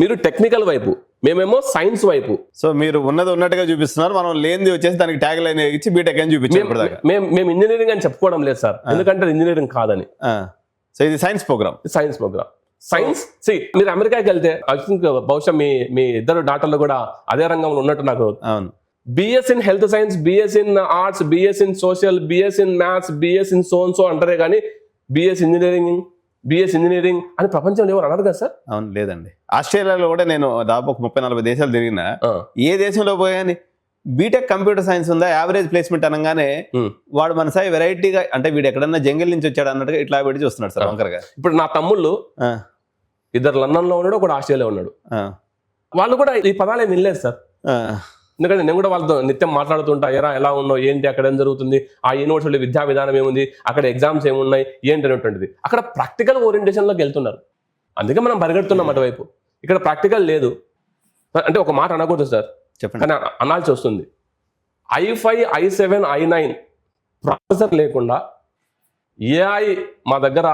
B: మీరు టెక్నికల్ వైపు, మేమేమో సైన్స్ వైపు.
A: సో మీరు ఉన్నది ఉన్నట్టుగా చూపిస్తున్నారు, మనం లేనిది వచ్చేసి దానికి ట్యాగ్ లైన్ ఇచ్చి బీటెక్ అని చూపించాం.
B: మేము ఇంజనీరింగ్ అని చెప్పుకోవడం లేదు సార్, ఎందుకంటే ఇంజనీరింగ్ కాదని.
A: సో ఇది సైన్స్ ప్రోగ్రామ్.
B: సైన్స్ మీరు అమెరికాకి వెళ్తే ఐ థింక్ బహుశా మీ ఇద్దరు డాక్టర్లు కూడా అదే రంగంలో ఉన్నట్టు నాకు.
A: అవును,
B: BS in health science, BS in arts, BS in social, BS in maths, BS in so అంటారే కానీ బిఎస్ ఇంజనీరింగ్ అని ప్రపంచంలో ఎవరు అన్నారు కదా సార్?
A: అవును, లేదండి. ఆస్ట్రేలియాలో కూడా నేను దాదాపు 30-40 దేశాలు తిరిగినా, ఏ దేశంలో పోయాని బీటెక్ కంప్యూటర్ సైన్స్ ఉందా, యావరేజ్ ప్లేస్మెంట్ అనగానే వాడు మన సాయి వెరైటీగా, అంటే వీడు ఎక్కడన్నా జంగిల్ నుంచి వచ్చాడు అన్నట్టుగా ఇట్లా పెట్టి చూస్తున్నాడు సార్ వంకరగా.
B: ఇప్పుడు నా తమ్ముళ్ళు 2 లండన్ లో ఉన్నాడు, ఒకడు ఆస్ట్రేలియా ఉన్నాడు. వాళ్ళు కూడా ఈ పదాలే వినలేదు సార్, ఎందుకంటే నేను కూడా వాళ్ళతో నిత్యం మాట్లాడుతుంటా, ఎలా ఉన్నావు, ఏంటి, అక్కడ ఏం జరుగుతుంది, ఆ యూనివర్సిటీ విద్యా విధానం ఏముంది, అక్కడ ఎగ్జామ్స్ ఏమున్నాయి, ఏంటి అనేటువంటిది. అక్కడ ప్రాక్టికల్ ఓరియంటేషన్లోకి వెళ్తున్నారు, అందుకే మనం పరిగెడుతున్నాం అటువైపు. ఇక్కడ ప్రాక్టికల్ లేదు అంటే ఒక మాట అనకూడదు సార్,
A: చెప్పండి,
B: కానీ అనాల్సి వస్తుంది. i5, i7, i9 ప్రాసెసర్ లేకుండా ఏఐ మా దగ్గర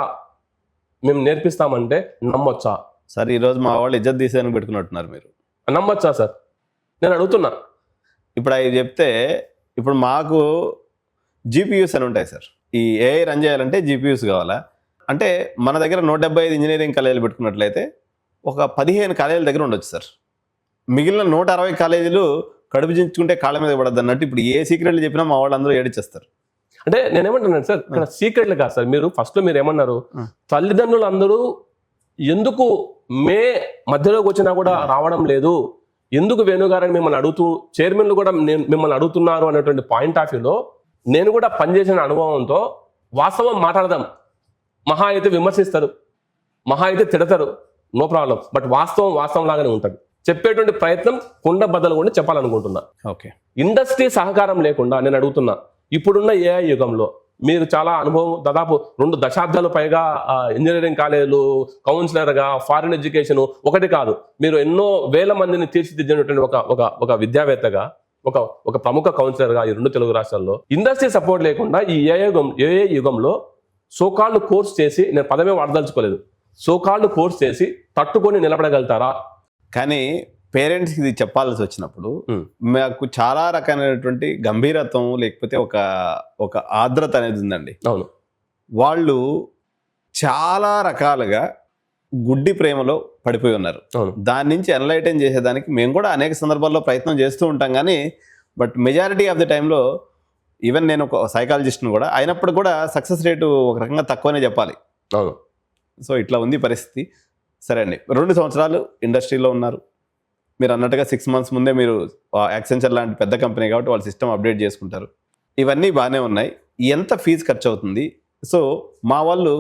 B: మేము నేర్పిస్తామంటే నమ్మొచ్చా
A: సార్? ఈరోజు మా వాళ్ళు ఇజ్జత్ తీసేయడానికి పెట్టుకున్నట్టున్నారు, మీరు
B: నమ్మొచ్చా సార్? నేను అడుగుతున్నా.
A: ఇప్పుడు అవి చెప్తే, ఇప్పుడు మాకు జీపీయూస్ అని ఉంటాయి సార్, ఈ ఏఐ రన్ చేయాలంటే జీపీయూస్ కావాలా అంటే మన దగ్గర 175 ఇంజనీరింగ్ కాలేజీలు పెట్టుకున్నట్లయితే ఒక 15 కాలేజీల దగ్గర ఉండొచ్చు సార్. మిగిలిన 160 కాలేజీలు కడుపు చించుకుంటే కాళ్ళ మీద పడద్దు అన్నట్టు ఇప్పుడు ఏ సీక్రెట్లు చెప్పినా మా వాళ్ళందరూ ఏడిచేస్తారు.
B: అంటే నేనేమంటున్నాను సార్, ఇక్కడ సీక్రెట్లు కాదు సార్. మీరు ఫస్ట్ మీరు ఏమన్నారు, తల్లిదండ్రులు అందరూ ఎందుకు మే మధ్యలోకి వచ్చినా కూడా రావడం లేదు, ఎందుకు వేణుగారని మిమ్మల్ని అడుగుతూ చైర్మన్లు కూడా మిమ్మల్ని అడుగుతున్నారు అనేటువంటి పాయింట్ ఆఫ్ వ్యూలో నేను కూడా పనిచేసిన అనుభవంతో వాస్తవం మాట్లాడదాం. మహా అయితే విమర్శిస్తారు, మహా అయితే తిడతారు, నో ప్రాబ్లం. బట్ వాస్తవం లాగానే ఉంటుంది. చెప్పేటువంటి ప్రయత్నం కుండ బద్దలు కూడా చెప్పాలనుకుంటున్నా.
A: ఓకే,
B: ఇండస్ట్రీ సహకారం లేకుండా నేను అడుగుతున్నా, ఇప్పుడున్న ఏఐ యుగంలో మీరు చాలా అనుభవం, దాదాపు 2 దశాబ్దాలు పైగా ఇంజనీరింగ్ కాలేజీలు, కౌన్సిలర్గా, ఫారిన్ ఎడ్యుకేషన్ ఒకటి కాదు, మీరు ఎన్నో వేల మందిని తీర్చిదిద్దినటువంటి ఒక విద్యావేత్తగా, ఒక ప్రముఖ కౌన్సిలర్గా ఈ 2 తెలుగు రాష్ట్రాల్లో ఇండస్ట్రీ సపోర్ట్ లేకుండా ఈ ఏఐ యుగంలో సోకాల్డ్ కోర్స్ చేసి, నేను పదమే వాడదలుచుకోలేదు, సోకాల్డ్ కోర్స్ చేసి తట్టుకొని నిలబడగలుగుతారా?
A: కానీ పేరెంట్స్కి ఇది చెప్పాల్సి వచ్చినప్పుడు మాకు చాలా రకమైనటువంటి గంభీరత్వం లేకపోతే ఒక ఆర్ద్రత అనేది ఉందండి.
B: అవును,
A: వాళ్ళు చాలా రకాలుగా గుడ్డి ప్రేమలో పడిపోయి ఉన్నారు. దాని నుంచి ఎన్లైటన్ చేసేదానికి మేము కూడా అనేక సందర్భాల్లో ప్రయత్నం చేస్తూ ఉంటాం. కానీ బట్ మెజారిటీ ఆఫ్ ది టైంలో ఈవెన్ నేను ఒక సైకాలజిస్ట్ను కూడా అయినప్పుడు కూడా సక్సెస్ రేటు ఒక రకంగా తక్కువనే చెప్పాలి.
B: అవును.
A: సో ఇట్లా ఉంది పరిస్థితి. సరే అండి, 2 సంవత్సరాలు ఇండస్ట్రీలో ఉన్నారు. మీరు అన్నట్టుగా 6 months ముందే మీరు యాక్సెంచర్ లాంటి పెద్ద కంపెనీ కాబట్టి వాళ్ళ సిస్టమ్ అప్డేట్ చేసుకుంటారు. ఇవన్నీ బాగానే ఉన్నాయి. ఎంత ఫీజు ఖర్చు అవుతుంది? సో మా వాళ్ళు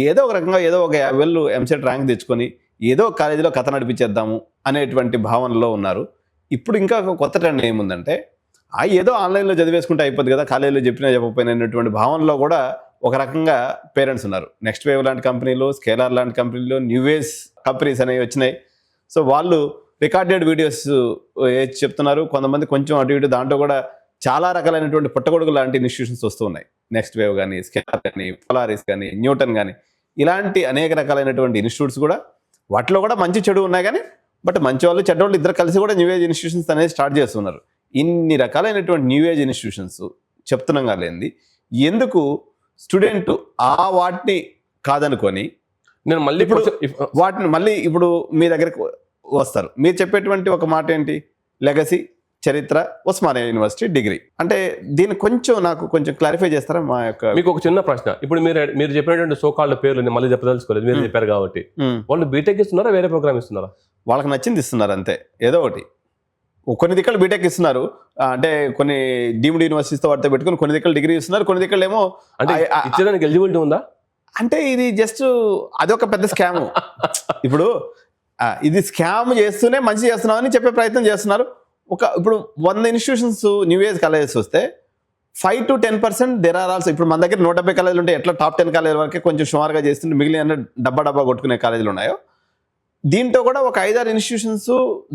A: ఏదో ఒక రకంగా ఏదో ఒక 50,000 ఎంసెట్ ర్యాంక్ తెచ్చుకొని ఏదో ఒక కాలేజీలో కథ నడిపించేద్దాము అనేటువంటి భావనలో ఉన్నారు. ఇప్పుడు ఇంకా ఒక కొత్త ట్రెండ్ ఏముందంటే ఏదో ఆన్లైన్లో చదివేసుకుంటే అయిపోద్ది కదా, కాలేజీలో చెప్పినా చెప్పకపోయినా అనేటువంటి భావనలో కూడా ఒక రకంగా పేరెంట్స్ ఉన్నారు. నెక్స్ట్ వేవ్ లాంటి కంపెనీలు, స్కేలార్ లాంటి కంపెనీలు, న్యూ వేస్ కంపెనీస్ అనేవి వచ్చినాయి. సో వాళ్ళు రికార్డెడ్ వీడియోస్ చెప్తున్నారు. కొంతమంది కొంచెం అటు ఇటు దాంట్లో కూడా చాలా రకాలైనటువంటి పుట్టగొడుగు లాంటి ఇన్స్టిట్యూషన్స్ వస్తూ ఉన్నాయి. నెక్స్ట్ వేవ్ కానీ, స్కేలార్ కానీ, పోలారిస్ కానీ, న్యూటన్ కానీ, ఇలాంటి అనేక రకాలైనటువంటి ఇన్స్టిట్యూట్స్ కూడా వాటిలో కూడా మంచి చెడు ఉన్నాయి. కానీ బట్ మంచి వాళ్ళు చెడ్డవాళ్ళు ఇద్దరు కలిసి కూడా న్యూ ఏజ్ ఇన్స్టిట్యూషన్స్ అనేది స్టార్ట్ చేస్తున్నారు. ఇన్ని రకాలైనటువంటి న్యూ ఏజ్ ఇన్స్టిట్యూషన్స్ చెప్తున్నాం కాలేంది, ఎందుకు స్టూడెంట్ వాటిని కాదనుకొని
B: నేను మళ్ళీ
A: వాటిని మళ్ళీ ఇప్పుడు మీ దగ్గరికి వస్తారు. మీరు చెప్పేటువంటి ఒక మాట ఏంటి? లెగసీ, చరిత్ర, ఉస్మానియా యూనివర్సిటీ డిగ్రీ అంటే దీన్ని నాకు కొంచెం క్లారిఫై చేస్తారా?
B: మీకు ఒక చిన్న ప్రశ్న. ఇప్పుడు మీరు చెప్పినటువంటి సోకాళ్ళ పేర్లు నేను మళ్ళీ చెప్పదలుచుకోలేదు, మీరు చెప్పారు కాబట్టి. వాళ్ళు బీటెక్ ఇస్తున్నారా, వేరే ప్రోగ్రామ్ ఇస్తున్నారా?
A: వాళ్ళకి నచ్చింది ఇస్తున్నారు అంతే, ఏదో ఒకటి. కొన్ని దిక్కలు బీటెక్ ఇస్తున్నారు, అంటే కొన్ని డీమ్డ్ యూనివర్సిటీతో వాటితో పెట్టుకుని కొన్ని దిక్కలు డిగ్రీ ఇస్తున్నారు, కొన్ని దిక్కలు ఏమో
B: అంటే ఇచ్చేదానికి ఎలిజిబిలిటీ ఉందా?
A: అంటే ఇది జస్ట్ అదొక పెద్ద స్కామ్. ఇప్పుడు ఇది స్కామ్ చేస్తూనే మంచి చేస్తున్నామని చెప్పే ప్రయత్నం చేస్తున్నారు. ఇప్పుడు 100 ఇన్స్టిట్యూషన్స్ న్యూ ఏజ్ కాలేజెస్ వస్తే 5 to 10% దేర్ ఆర్ ఆల్సో. ఇప్పుడు మన దగ్గర 170 కాలేజీలు ఉంటే ఎట్లా టాప్ 10 కాలేజీల వరకే కొంచెం సుమారుగా చేస్తుంటే మిగిలిన డబ్బా కొట్టుకునే కాలేజీలు ఉన్నాయో, దీంతో కూడా ఒక 5-6 institutions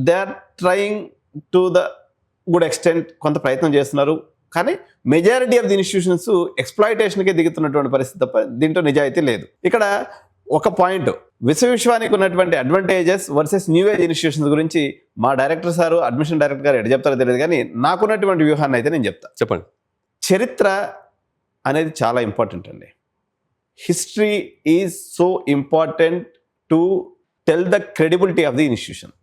A: they are trying to the good extent కొంత ప్రయత్నం చేస్తున్నారు. కానీ మెజారిటీ ఆఫ్ ది ఇన్స్టిట్యూషన్స్ ఎక్స్ప్లాయిటేషన్కే దిగుతున్నటువంటి పరిస్థితి తప్ప దీంట్లో నిజాయితీ లేదు. ఇక్కడ ఒక పాయింట్, విశ్వానికి ఉన్నటువంటి advantages versus new age institutions గురించి మా డైరెక్టర్ సారు, అడ్మిషన్ డైరెక్టర్ గారు ఎటు చెప్తారో తెలియదు, కానీ నాకున్నటువంటి వ్యూహాన్ని అయితే నేను చెప్తాను.
B: చెప్పండి.
A: చరిత్ర అనేది చాలా ఇంపార్టెంట్ అండి. History is so important to tell the credibility of the institution.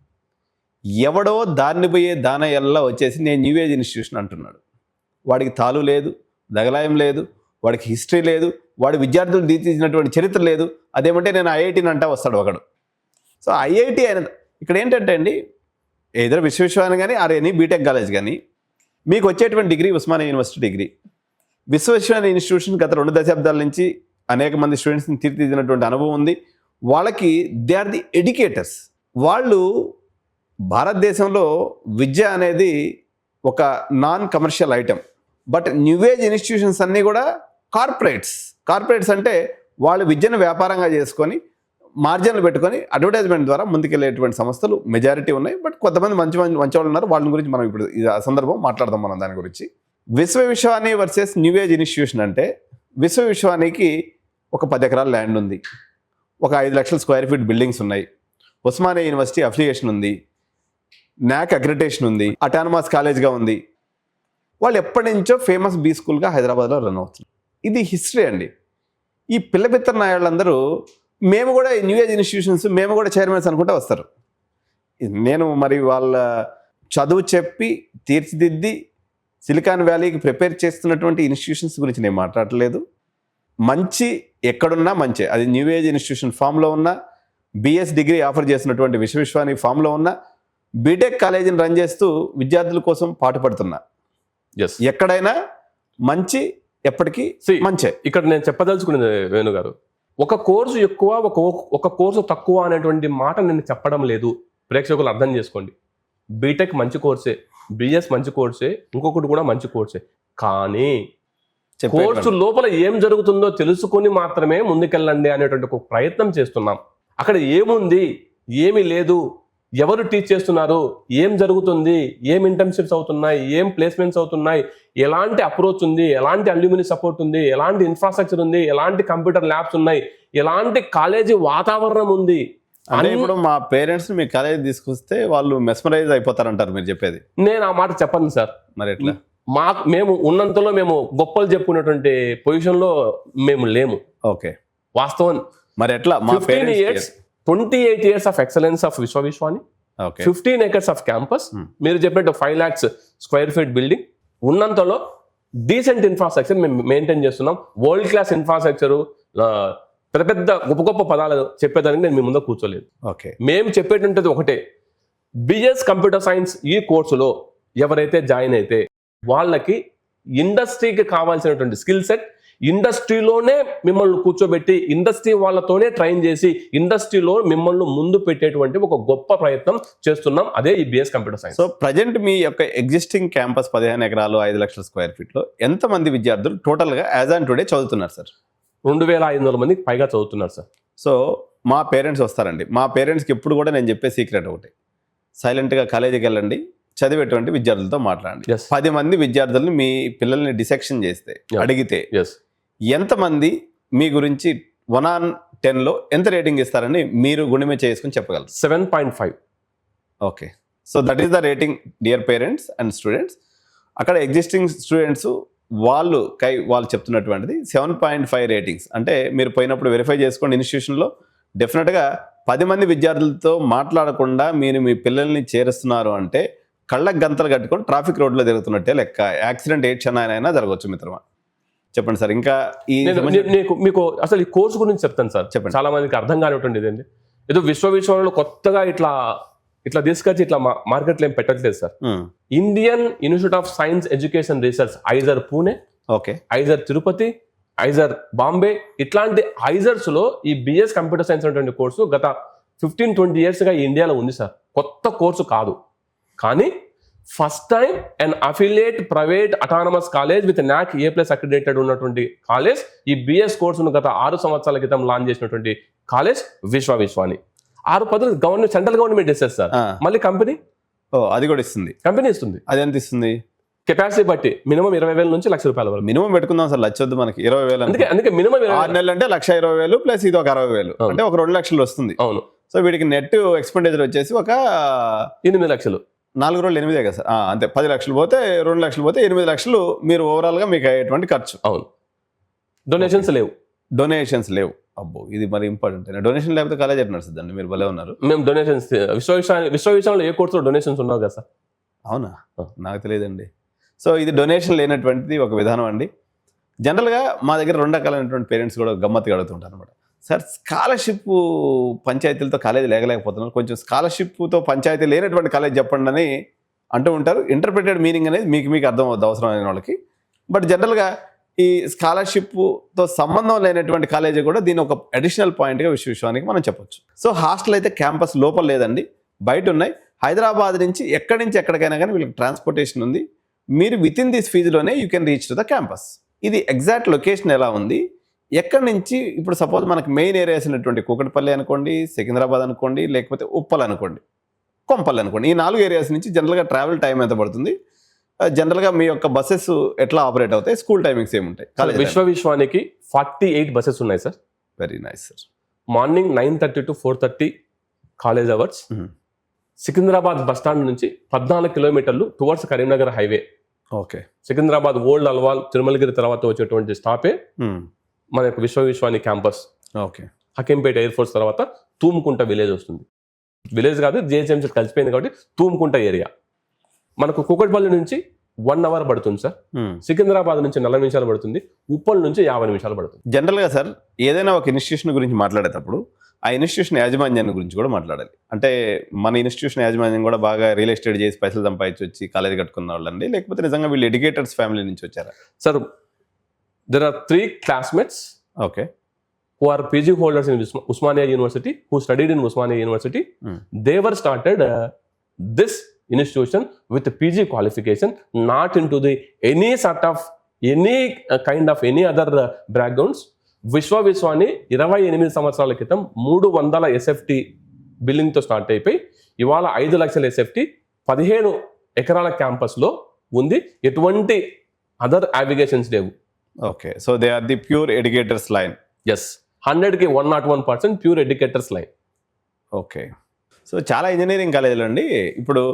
A: ఎవడో దాన్ని పోయే దానయ్యల్లా వచ్చేసి నేను న్యూ ఏజ్ ఇన్స్టిట్యూషన్ అంటున్నాడు. వాడికి తాలు లేదు, దగలాయం లేదు, వాడికి హిస్టరీ లేదు, వాడి విద్యార్థులు తీర్చినటువంటి చరిత్ర లేదు. అదేమంటే నేను ఐఐటీని అంటా వస్తాడు ఒకడు. సో ఐఐటి అనేది ఇక్కడ ఏంటంటే అండి, ఏదో విశ్వవిద్యాలయం కానీ ఎనీ బీటెక్ కాలేజ్ కానీ మీకు వచ్చేటువంటి డిగ్రీ ఉస్మానియా యూనివర్సిటీ డిగ్రీ. విశ్వవిద్యాలయ ఇన్స్టిట్యూషన్ గత 2 దశాబ్దాల నుంచి అనేక మంది స్టూడెంట్స్ని తీర్చిదిద్దినటువంటి అనుభవం ఉంది. వాళ్ళకి దే ఆర్ ది ఎడ్యుకేటర్స్. వాళ్ళు భారతదేశంలో విద్య అనేది ఒక non commercial item. But new age institutions అన్నీ కూడా కార్పొరేట్స్ అంటే వాళ్ళు విద్యను వ్యాపారంగా చేసుకొని మార్జిన్లు పెట్టుకొని అడ్వర్టైజ్మెంట్ ద్వారా ముందుకెళ్ళేటువంటి సంస్థలు మెజారిటీ ఉన్నాయి. బట్ కొంతమంది మంచి వాళ్ళు ఉన్నారు. వాళ్ళ గురించి మనం ఇప్పుడు ఈ సందర్భం మాట్లాడదాం మనం దాని గురించి. విశ్వవిద్యాలయం వర్సెస్ న్యూ ఏజ్ ఇన్స్టిట్యూషన్ అంటే విశ్వవిద్యాలయానికి ఒక 10 ఎకరాల ల్యాండ్ ఉంది, ఒక 5 లక్షల స్క్వేర్ ఫీట్ బిల్డింగ్స్ ఉన్నాయి, ఉస్మానియా యూనివర్సిటీ అఫిలియేషన్ ఉంది, నాక్ అక్రిడిటేషన్ ఉంది, అటానమస్ కాలేజ్గా ఉంది. వాళ్ళు ఎప్పటి నుంచో ఫేమస్ బీ స్కూల్గా హైదరాబాద్లో రన్ అవుతుంది. ఇది హిస్టరీ అండి. ఈ పిల్లబిత్తర నాయాళ్ళందరూ మేము కూడా న్యూ ఏజ్ ఇన్స్టిట్యూషన్స్, మేము కూడా చైర్మన్స్ అనుకుంటే వస్తారు. నేను మరి వాళ్ళ చదువు చెప్పి తీర్చిదిద్ది సిలికాన్ వ్యాలీకి ప్రిపేర్ చేస్తున్నటువంటి ఇన్స్టిట్యూషన్స్ గురించి నేను మాట్లాడలేదు. మంచి ఎక్కడున్నా మంచి, అది న్యూ ఏజ్ ఇన్స్టిట్యూషన్ ఫామ్లో ఉన్న, బిఎస్ డిగ్రీ ఆఫర్ చేసినటువంటి విశ్వవిద్యాలయం ఫామ్లో ఉన్న, బీటెక్ కాలేజీని రన్ చేస్తూ విద్యార్థుల కోసం పాటుపడుతున్నా.
B: ఎస్,
A: ఎక్కడైనా మంచి ఎప్పటికీ మంచే.
B: ఇక్కడ నేను చెప్పదలుచుకునేది వేణు గారు, ఒక కోర్సు ఎక్కువ ఒక కోర్సు తక్కువ అనేటువంటి మాట నేను చెప్పడం లేదు. ప్రేక్షకులు అర్థం చేసుకోండి. బీటెక్ మంచి కోర్సే, బిఎస్ మంచి కోర్సే, ఇంకొకటి కూడా మంచి కోర్సే. కానీ కోర్సు లోపల ఏం జరుగుతుందో తెలుసుకొని మాత్రమే ముందుకెళ్ళండి అనేటువంటి ఒక ప్రయత్నం చేస్తున్నాం. అక్కడ ఏముంది, ఏమి లేదు, ఎవరు టీచ్ చేస్తున్నారు, ఏం జరుగుతుంది, ఏం ఇంటర్న్షిప్స్ అవుతున్నాయి, ఏం ప్లేస్మెంట్స్ అవుతున్నాయి, ఎలాంటి అప్రోచ్ ఉంది, ఎలాంటి అల్యూమిని సపోర్ట్ ఉంది, ఎలాంటి ఇన్ఫ్రాస్ట్రక్చర్ ఉంది, ఎలాంటి కంప్యూటర్ ల్యాబ్స్ ఉన్నాయి, ఎలాంటి కాలేజీ వాతావరణం ఉంది.
A: అంటే ఇప్పుడు మా పేరెంట్స్ మీ కాలేజీ తీసుకొస్తే వాళ్ళు మెస్మరైజ్ అయిపోతారంటారు మీరు చెప్పేది.
B: నేను ఆ మాట చెప్పను సార్.
A: మరి ఎట్లా?
B: మేము ఉన్నంతలో మేము గొప్పలు చెప్పుకునేటువంటి పొజిషన్ లో మేము లేము.
A: ఓకే,
B: వాస్తవం.
A: మరి ఎట్లా? మా
B: 28 years of excellence of Vishwavishwani, 15 acres of campus, మీరు చెప్పినట్టు 5 lakhs square feet బిల్డింగ్, ఉన్నంతలో డీసెంట్ ఇన్ఫ్రాస్ట్రక్చర్ మేము మెయింటైన్ చేస్తున్నాం. వరల్డ్ క్లాస్ ఇన్ఫ్రాస్ట్రక్చర్, పెద్ద పెద్ద గొప్ప గొప్ప పదాలు చెప్పేదానికి నేను మీ ముందు కూర్చోలేదు.
A: ఓకే, మేము
B: చెప్పేటంటే ఒకటే, బిఎస్ కంప్యూటర్ సైన్స్ ఈ కోర్సులో ఎవరైతే జాయిన్ అయితే వాళ్ళకి ఇండస్ట్రీకి కావాల్సినటువంటి స్కిల్ సెట్, ఇండస్ట్రీలోనే మిమ్మల్ని కూర్చోబెట్టి ఇండస్ట్రీ వాళ్ళతోనే ట్రైన్ చేసి ఇండస్ట్రీలో మిమ్మల్ని ముందు పెట్టేటువంటి ఒక గొప్ప ప్రయత్నం చేస్తున్నాం. అదే ఈ BS computer science.
A: So present మీ యొక్క ఎగ్జిస్టింగ్ క్యాంపస్ 15 ఎకరాలు 5 లక్షల స్క్వేర్ ఫీట్ లో ఎంతమంది విద్యార్థులు టోటల్ గా యాజ్ ఆన్ టుడే చదువుతున్నారు సార్?
B: 2500 మందికి పైగా చదువుతున్నారు సార్.
A: సో మా పేరెంట్స్ వస్తారండి. మా పేరెంట్స్కి ఎప్పుడు కూడా నేను చెప్పే సీక్రెట్ ఒకటి, సైలెంట్గా కాలేజీకి వెళ్ళండి, చదివేటువంటి విద్యార్థులతో మాట్లాడండి. 10 మంది విద్యార్థులను మీ పిల్లల్ని డిసెక్షన్ చేస్తే అడిగితే ఎంతమంది మీ గురించి 1 on 10లో ఎంత రేటింగ్ ఇస్తారని మీరు గుణమే చేసుకుని చెప్పగలరు?
B: 7.5.
A: Okay, so that is the rating dear parents and students. అక్కడ ఎగ్జిస్టింగ్ స్టూడెంట్స్ వాళ్ళు చెప్తున్నటువంటిది 7.5 రేటింగ్స్. అంటే మీరు పోయినప్పుడు వెరిఫై చేసుకోండి ఇన్స్టిట్యూషన్లో. డెఫినెట్గా 10 మంది విద్యార్థులతో మాట్లాడకుండా మీరు మీ పిల్లల్ని చేరుస్తున్నారు అంటే కళ్ళకు గంతలు కట్టుకొని ట్రాఫిక్ రోడ్లో తిరుగుతున్నట్టే లెక్క. యాక్సిడెంట్ ఏ క్షణానైనా జరగవచ్చు మిత్రమా. చెప్పండి సార్. ఇంకా
B: మీకు అసలు ఈ కోర్సు గురించి చెప్తాను సార్. చెప్పండి. చాలా మందికి అర్థం కానిటువంటిది ఏంటి, ఏదో విశ్వవిద్యాలయంలో కొత్తగా ఇట్లా తీసుకొచ్చి ఇట్లా మార్కెట్లో ఏం పెట్టట్లేదు sir. Indian institute of science education research, IISER Pune,
A: okay,
B: IISER Tirupati, IISER Bombay, ఇట్లాంటి ఐజర్స్ లో ఈ బిఎస్ కంప్యూటర్ సైన్స్ అనేటువంటి కోర్సు గత 15-20 years గా ఇండియాలో ఉంది సార్. కొత్త కోర్సు కాదు, కానీ first time and affiliate private autonomous college with NAC A+ accredited ఉన్నటువంటి కాలేజ్ ఈ బిఎస్ కోర్సును గత 6 సంవత్సరాల క్రితం లాంచ్ చేసినటువంటి కాలేజ్ విశ్వవిశ్వాని. 6 పదులు గవర్నమెంట్, సెంట్రల్ గవర్నమెంట్ ఇస్తారు సార్. మళ్ళీ కంపెనీ
A: అది కూడా ఇస్తుంది.
B: కంపెనీ ఇస్తుంది.
A: అది ఎంత ఇస్తుంది?
B: కెపాసిటీ బట్టి మినిమం 20,000 నుంచి ₹1,00,000 వరకు.
A: మినిమం పెట్టుకుందాం సార్, లచ్చొద్దు మనకి 20,000.
B: అందుకే మినిమం
A: 6 నెలలు అంటే 1,20,000 ప్లస్ ఇది ఒక 60,000 అంటే ఒక 2 లక్షలు వస్తుంది.
B: అవును.
A: సో వీడికి నెట్ ఎక్స్పెండిచర్ వచ్చేసి ఒక
B: 8 లక్షలు.
A: 4 రోజులు 8 కదా సార్. అంతే, 10 లక్షలు పోతే 2 లక్షలు పోతే 8 లక్షలు మీరు ఓవరాల్ గా మీకు అయ్యేటువంటి ఖర్చు.
B: అవును. డొనేషన్స్ లేవు. అబ్బో, ఇది మరి ఇంపార్టెంట్. డొనేషన్ లేకపోతే కాలేజ్ ఎట్లా నడుస్తుందండి? మీరు భలే ఉన్నారు. మేము డొనేషన్స్ విశ్వవిద్యాలయంలో ఏ కోర్సులో డొనేషన్స్ ఉన్నావు కదా సార్?
A: అవునా, నాకు తెలియదండి. సో ఇది డొనేషన్ లేనటువంటిది ఒక విధానం అండి. జనరల్గా మా దగ్గర 2 రకాలైనటువంటి పేరెంట్స్ కూడా గమ్మత్తుగా అడుగుతుంటారు అనమాట. సార్, స్కాలర్షిప్ పంచాయతీలతో కాలేజీ లేకపోతున్నారు, కొంచెం స్కాలర్షిప్తో పంచాయతీ లేనటువంటి కాలేజ్ చెప్పండి అని అంటూ ఉంటారు. ఇంటర్ప్రిటెడ్ మీనింగ్ అనేది మీకు అర్థం అవుతుంది అవసరమైన వాళ్ళకి. బట్ జనరల్గా ఈ స్కాలర్షిప్తో సంబంధం లేనటువంటి కాలేజీ కూడా దీని ఒక అడిషనల్ పాయింట్గా విశ్వానికి మనం చెప్పొచ్చు. సో హాస్టల్ అయితే క్యాంపస్ లోపల లేదండి, బయట ఉన్నాయి. హైదరాబాద్ నుంచి ఎక్కడికైనా కానీ వీళ్ళకి ట్రాన్స్పోర్టేషన్ ఉంది. మీరు విత్ ఇన్ దిస్ ఫీజులోనే you can reach to the campus. ఇది ఎగ్జాక్ట్ లొకేషన్ ఎలా ఉంది, ఎక్కడి నుంచి, ఇప్పుడు సపోజ్ మనకు మెయిన్ ఏరియాస్ ఉన్నటువంటి కూకట్పల్లి అనుకోండి, సికింద్రాబాద్ అనుకోండి, లేకపోతే ఉప్పల్ అనుకోండి, కొంపల్లి అనుకోండి, ఈ 4 ఏరియాస్ నుంచి జనరల్గా ట్రావెల్ టైం ఎంత పడుతుంది? జనరల్గా మీ యొక్క బస్సెస్ ఎట్లా ఆపరేట్ అవుతాయి? స్కూల్ టైమింగ్స్ ఏముంటాయి?
B: విశ్వవిశ్వానికి 48 బస్సెస్ ఉన్నాయి sir.
A: Very nice sir.
B: Morning 9:30 to 4:30 college hours. Secunderabad bus stand నుంచి 14 కిలోమీటర్లు towards Karimnagar highway.
A: Okay.
B: Secunderabad old Alwal Tirumalagiri తర్వాత వచ్చేటువంటి స్టాపే మన యొక్క Vishwavishwani campus.
A: Okay.
B: Hakimpet air force తర్వాత తూముకుంట విలేజ్ వస్తుంది. విలేజ్ కాదు, జిహెచ్ఎంసీ కలిసిపోయింది కాబట్టి తూముకుంట ఏరియా. మనకు కూకట్పల్లి నుంచి 1 hour పడుతుంది సార్. సికింద్రాబాద్ నుంచి 40 నిమిషాలు పడుతుంది. ఉప్పల్ నుంచి 50 నిమిషాలు పడుతుంది.
A: జనరల్గా సార్, ఏదైనా ఒక ఇన్స్టిట్యూషన్ గురించి మాట్లాడేటప్పుడు ఆ ఇన్స్టిట్యూషన్ యాజమాన్యాన్ని గురించి కూడా మాట్లాడాలి. అంటే మన ఇన్స్టిట్యూషన్ యాజమాన్యం కూడా బాగా రియల్ ఎస్టేట్ చేసి పైసలు సంపాదించి వచ్చి కాలేజీ కట్టుకున్న వాళ్ళండి, లేకపోతే నిజంగా వీళ్ళు ఎడ్యుకేటర్స్ ఫ్యామిలీ నుంచి వచ్చారా?
B: Sir, there are 3 classmates
A: okay.
B: who are PG holders in Usmania University, who studied in Usmania University. They were started this institution with a PG qualification, not into the any sort of any kind of any other backgrounds. Vishwani 28 సంవత్సరాల క్రితం 300 SFT బిల్డింగ్తో start అయిపోయి ఇవాళ 5 లక్షల SFT 15 ఎకరాల క్యాంపస్లో ఉంది. ఎటువంటి other అవిగేషన్స్ లేవు.
A: Okay. So they are the pure educators line.
B: Yes, 100కి 101% pure educators line.
A: Okay. So చాలా ఇంజనీరింగ్ కాలేజీలు అండి ఇప్పుడు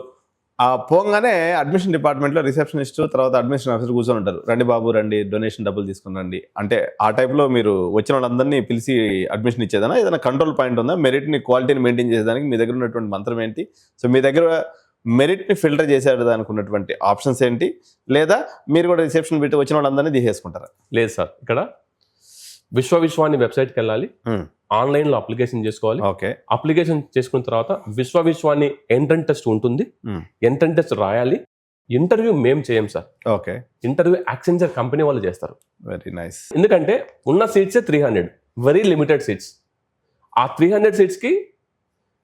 A: పోగానే అడ్మిషన్ డిపార్ట్మెంట్లో రిసెప్షనిస్ట్ తర్వాత అడ్మిషన్ ఆఫీసర్ కూర్చొని ఉంటారు. రండి బాబు రండి, డొనేషన్ డబ్బులు తీసుకుని రండి అంటే ఆ టైప్లో మీరు వచ్చిన వాళ్ళందరినీ పిలిచి అడ్మిషన్ ఇచ్చేదనా? ఏదైనా కంట్రోల్ పాయింట్ ఉందా? మెరిట్ని క్వాలిటీని మెయింటైన్ చేసేదానికి మీ దగ్గర ఉన్నటువంటి మంత్రం ఏంటి? సో మీ దగ్గర మెరిట్ని ఫిల్టర్ చేసేదానికి ఉన్నటువంటి ఆప్షన్స్ ఏంటి? లేదా మీరు కూడా రిసెప్షన్ పెట్టి వచ్చిన వాళ్ళందరినీ తీసేసుకుంటారా?
B: లేదు సార్, ఇక్కడ విశ్వాని వెబ్సైట్కి వెళ్ళాలి, ఆన్లైన్లో అప్లికేషన్ చేసుకోవాలి.
A: ఓకే.
B: అప్లికేషన్ చేసుకున్న తర్వాత విశ్వాని ఎంట్రన్ టెస్ట్ ఉంటుంది, ఎంట్రన్ టెస్ట్ రాయాలి. ఇంటర్వ్యూ మేము చేయం sir.
A: Okay.
B: Interview Accenture company వాళ్ళు చేస్తారు.
A: Very nice.
B: ఎందుకంటే ఉన్న సీట్సే 300, వెరీ లిమిటెడ్ సీట్స్. ఆ 300 సీట్స్కి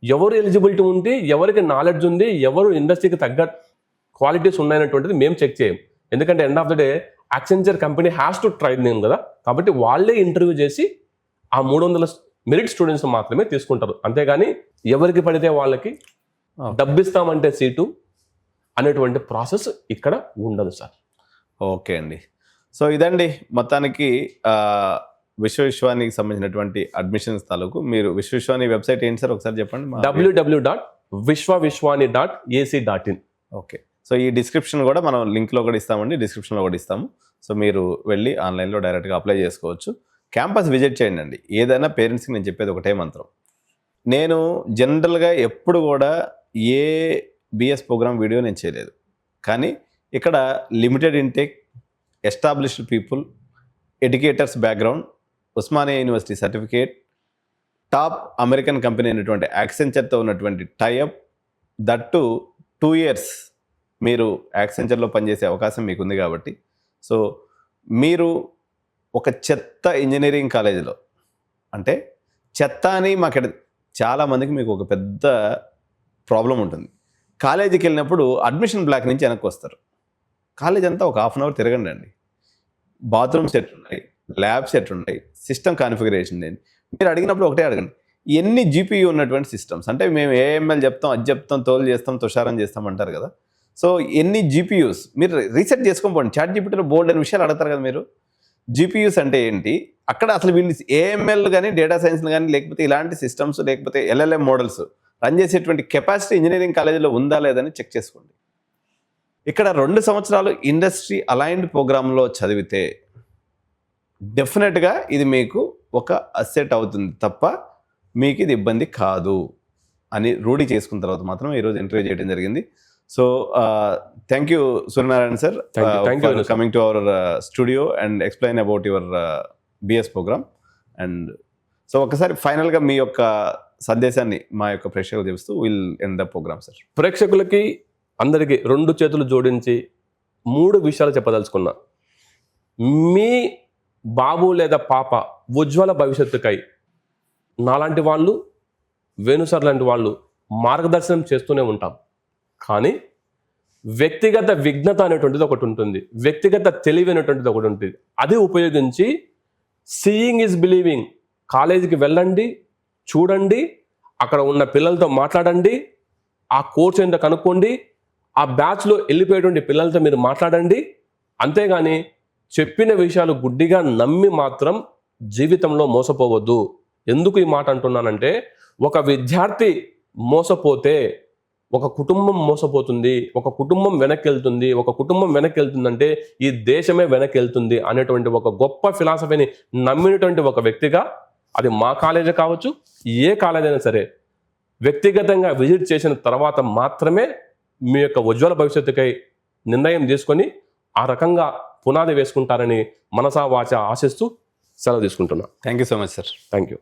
B: ఎవరు ఎలిజిబిలిటీ ఉంది, ఎవరికి నాలెడ్జ్ ఉంది, ఎవరు ఇండస్ట్రీకి తగ్గ క్వాలిటీస్ ఉన్నాయనేటువంటిది మేము చెక్ చేయం. ఎందుకంటే end of the day Accenture company has to try name కదా, కాబట్టి వాళ్ళే ఇంటర్వ్యూ చేసి ఆ 300 మెరిట్ స్టూడెంట్స్ మాత్రమే తీసుకుంటారు. అంతేగాని ఎవరికి పడితే వాళ్ళకి డబ్బిస్తామంటే సీటు అనేటువంటి ప్రాసెస్ ఇక్కడ ఉండదు సార్.
A: ఓకే అండి. సో ఇదండి మొత్తానికి విశ్వానికి సంబంధించినటువంటి అడ్మిషన్స్ తాలూకు. మీరు విశ్వాని వెబ్సైట్ ఏంటి సార్ ఒకసారి చెప్పండి.
B: www.vishwavishwani.ac.in.
A: ఓకే. సో ఈ డిస్క్రిప్షన్ కూడా మనం లింక్లో కూడా ఇస్తామండి, డిస్క్రిప్షన్లో కూడా ఇస్తాము. సో మీరు వెళ్ళి ఆన్లైన్లో డైరెక్ట్గా అప్లై చేసుకోవచ్చు. క్యాంపస్ విజిట్ చేయండి అండి. ఏదైనా పేరెంట్స్కి నేను చెప్పేది ఒకటే మంత్రం. నేను జనరల్గా ఎప్పుడు కూడా ఏ బిఎస్ ప్రోగ్రామ్ వీడియో నేను చేయలేదు, కానీ ఇక్కడ limited intake, established people, educators background, Osmania university certificate, top American company అయినటువంటి యాక్సెంచర్తో ఉన్నటువంటి టైఅప్, దట్టు 2 years మీరు యాక్సెంచర్లో పనిచేసే అవకాశం మీకు ఉంది. కాబట్టి సో మీరు ఒక చెత్త ఇంజనీరింగ్ కాలేజీలో, అంటే చెత్త అని మాకు చాలామందికి మీకు ఒక పెద్ద ప్రాబ్లం ఉంటుంది. కాలేజీకి వెళ్ళినప్పుడు అడ్మిషన్ బ్లాక్ నుంచి వెనక్కి వస్తారు. కాలేజ్ అంతా ఒక 1/2 hour తిరగండి అండి. బాత్రూమ్ సెట్ ఉన్నాయి, ల్యాబ్ సెట్ ఉన్నాయి, సిస్టమ్ కాన్ఫిగరేషన్ ఏంటి మీరు అడిగినప్పుడు ఒకటే అడగండి. ఎన్ని జీపీయూ ఉన్నటువంటి సిస్టమ్స్, అంటే మేము ఏఎంఎల్ చెప్తాం, అది చెప్తాం, తోలు చేస్తాం, తుషారం చేస్తాం అంటారు కదా. సో ఎన్ని జీపీయూస్ మీరు రీసెర్చ్ చేసుకొని పోండి. చాట్ జీపీటీలో బోల్డ్ అని విషయాలు అడుగుతారు కదా మీరు. జీపీయూస్ అంటే ఏంటి, అక్కడ అసలు వీళ్ళు ఏఎంఎల్ కానీ డేటా సైన్స్ కానీ లేకపోతే ఇలాంటి సిస్టమ్స్ లేకపోతే ఎల్ఎల్ఎం మోడల్స్ రన్ చేసేటువంటి కెపాసిటీ ఇంజనీరింగ్ కాలేజీలో ఉందా లేదని చెక్ చేసుకోండి. ఇక్కడ 2 సంవత్సరాలు ఇండస్ట్రీ అలైన్డ్ ప్రోగ్రాంలో చదివితే డెఫినెట్గా ఇది మీకు ఒక అసెట్ అవుతుంది తప్ప మీకు ఇది ఇబ్బంది కాదు అని రూఢి చేసుకున్న తర్వాత మాత్రం ఈరోజు ఇంటర్వ్యూ చేయడం జరిగింది. So thank you Suryanarayana sir for coming to our studio and explain about your BS programme. And so ఒకసారి ఫైనల్గా మీ యొక్క సందేశాన్ని మా యొక్క ప్రేక్షకులకు తెలుస్తూ will end the programme sir.
B: ప్రేక్షకులకి అందరికీ 2 చేతులు జోడించి 3 విషయాలు చెప్పదలుచుకున్నా. మీ బాబు లేదా పాప ఉజ్వల భవిష్యత్తుకై నాలాంటి వాళ్ళు, వేణుసార్ లాంటి వాళ్ళు మార్గదర్శనం చేస్తూనే ఉంటాం. కానీ వ్యక్తిగత విఘ్నత అనేటువంటిది ఒకటి ఉంటుంది, వ్యక్తిగత తెలివి అనేటువంటిది ఒకటి ఉంటుంది. అది ఉపయోగించి సీయింగ్ ఈజ్ బిలీవింగ్. కాలేజీకి వెళ్ళండి, చూడండి, అక్కడ ఉన్న పిల్లలతో మాట్లాడండి, ఆ కోర్స్ ఏంటో కనుక్కోండి, ఆ బ్యాచ్లో వెళ్ళిపోయేటువంటి పిల్లలతో మీరు మాట్లాడండి. అంతేగాని చెప్పిన విషయాలు గుడ్డిగా నమ్మి మాత్రం జీవితంలో మోసపోవద్దు. ఎందుకు ఈ మాట అంటున్నానంటే, ఒక విద్యార్థి మోసపోతే ఒక కుటుంబం మోసపోతుంది, ఒక కుటుంబం వెనక్కి వెళ్తుంది, ఒక కుటుంబం వెనక్కి వెళ్తుందంటే ఈ దేశమే వెనక్కి వెళ్తుంది అనేటువంటి ఒక గొప్ప ఫిలాసఫీని నమ్మినటువంటి ఒక వ్యక్తిగా, అది మా కాలేజీ కావచ్చు, ఏ కాలేజ్ అయినా సరే, వ్యక్తిగతంగా విజిట్ చేసిన తర్వాత మాత్రమే మీ యొక్క ఉజ్వల భవిష్యత్తుకై నిర్ణయం తీసుకొని ఆ రకంగా పునాది వేసుకుంటారని మనసా వాచ ఆశిస్తూ సెలవు తీసుకుంటున్నా.
A: Thank you so much sir.
B: Thank you.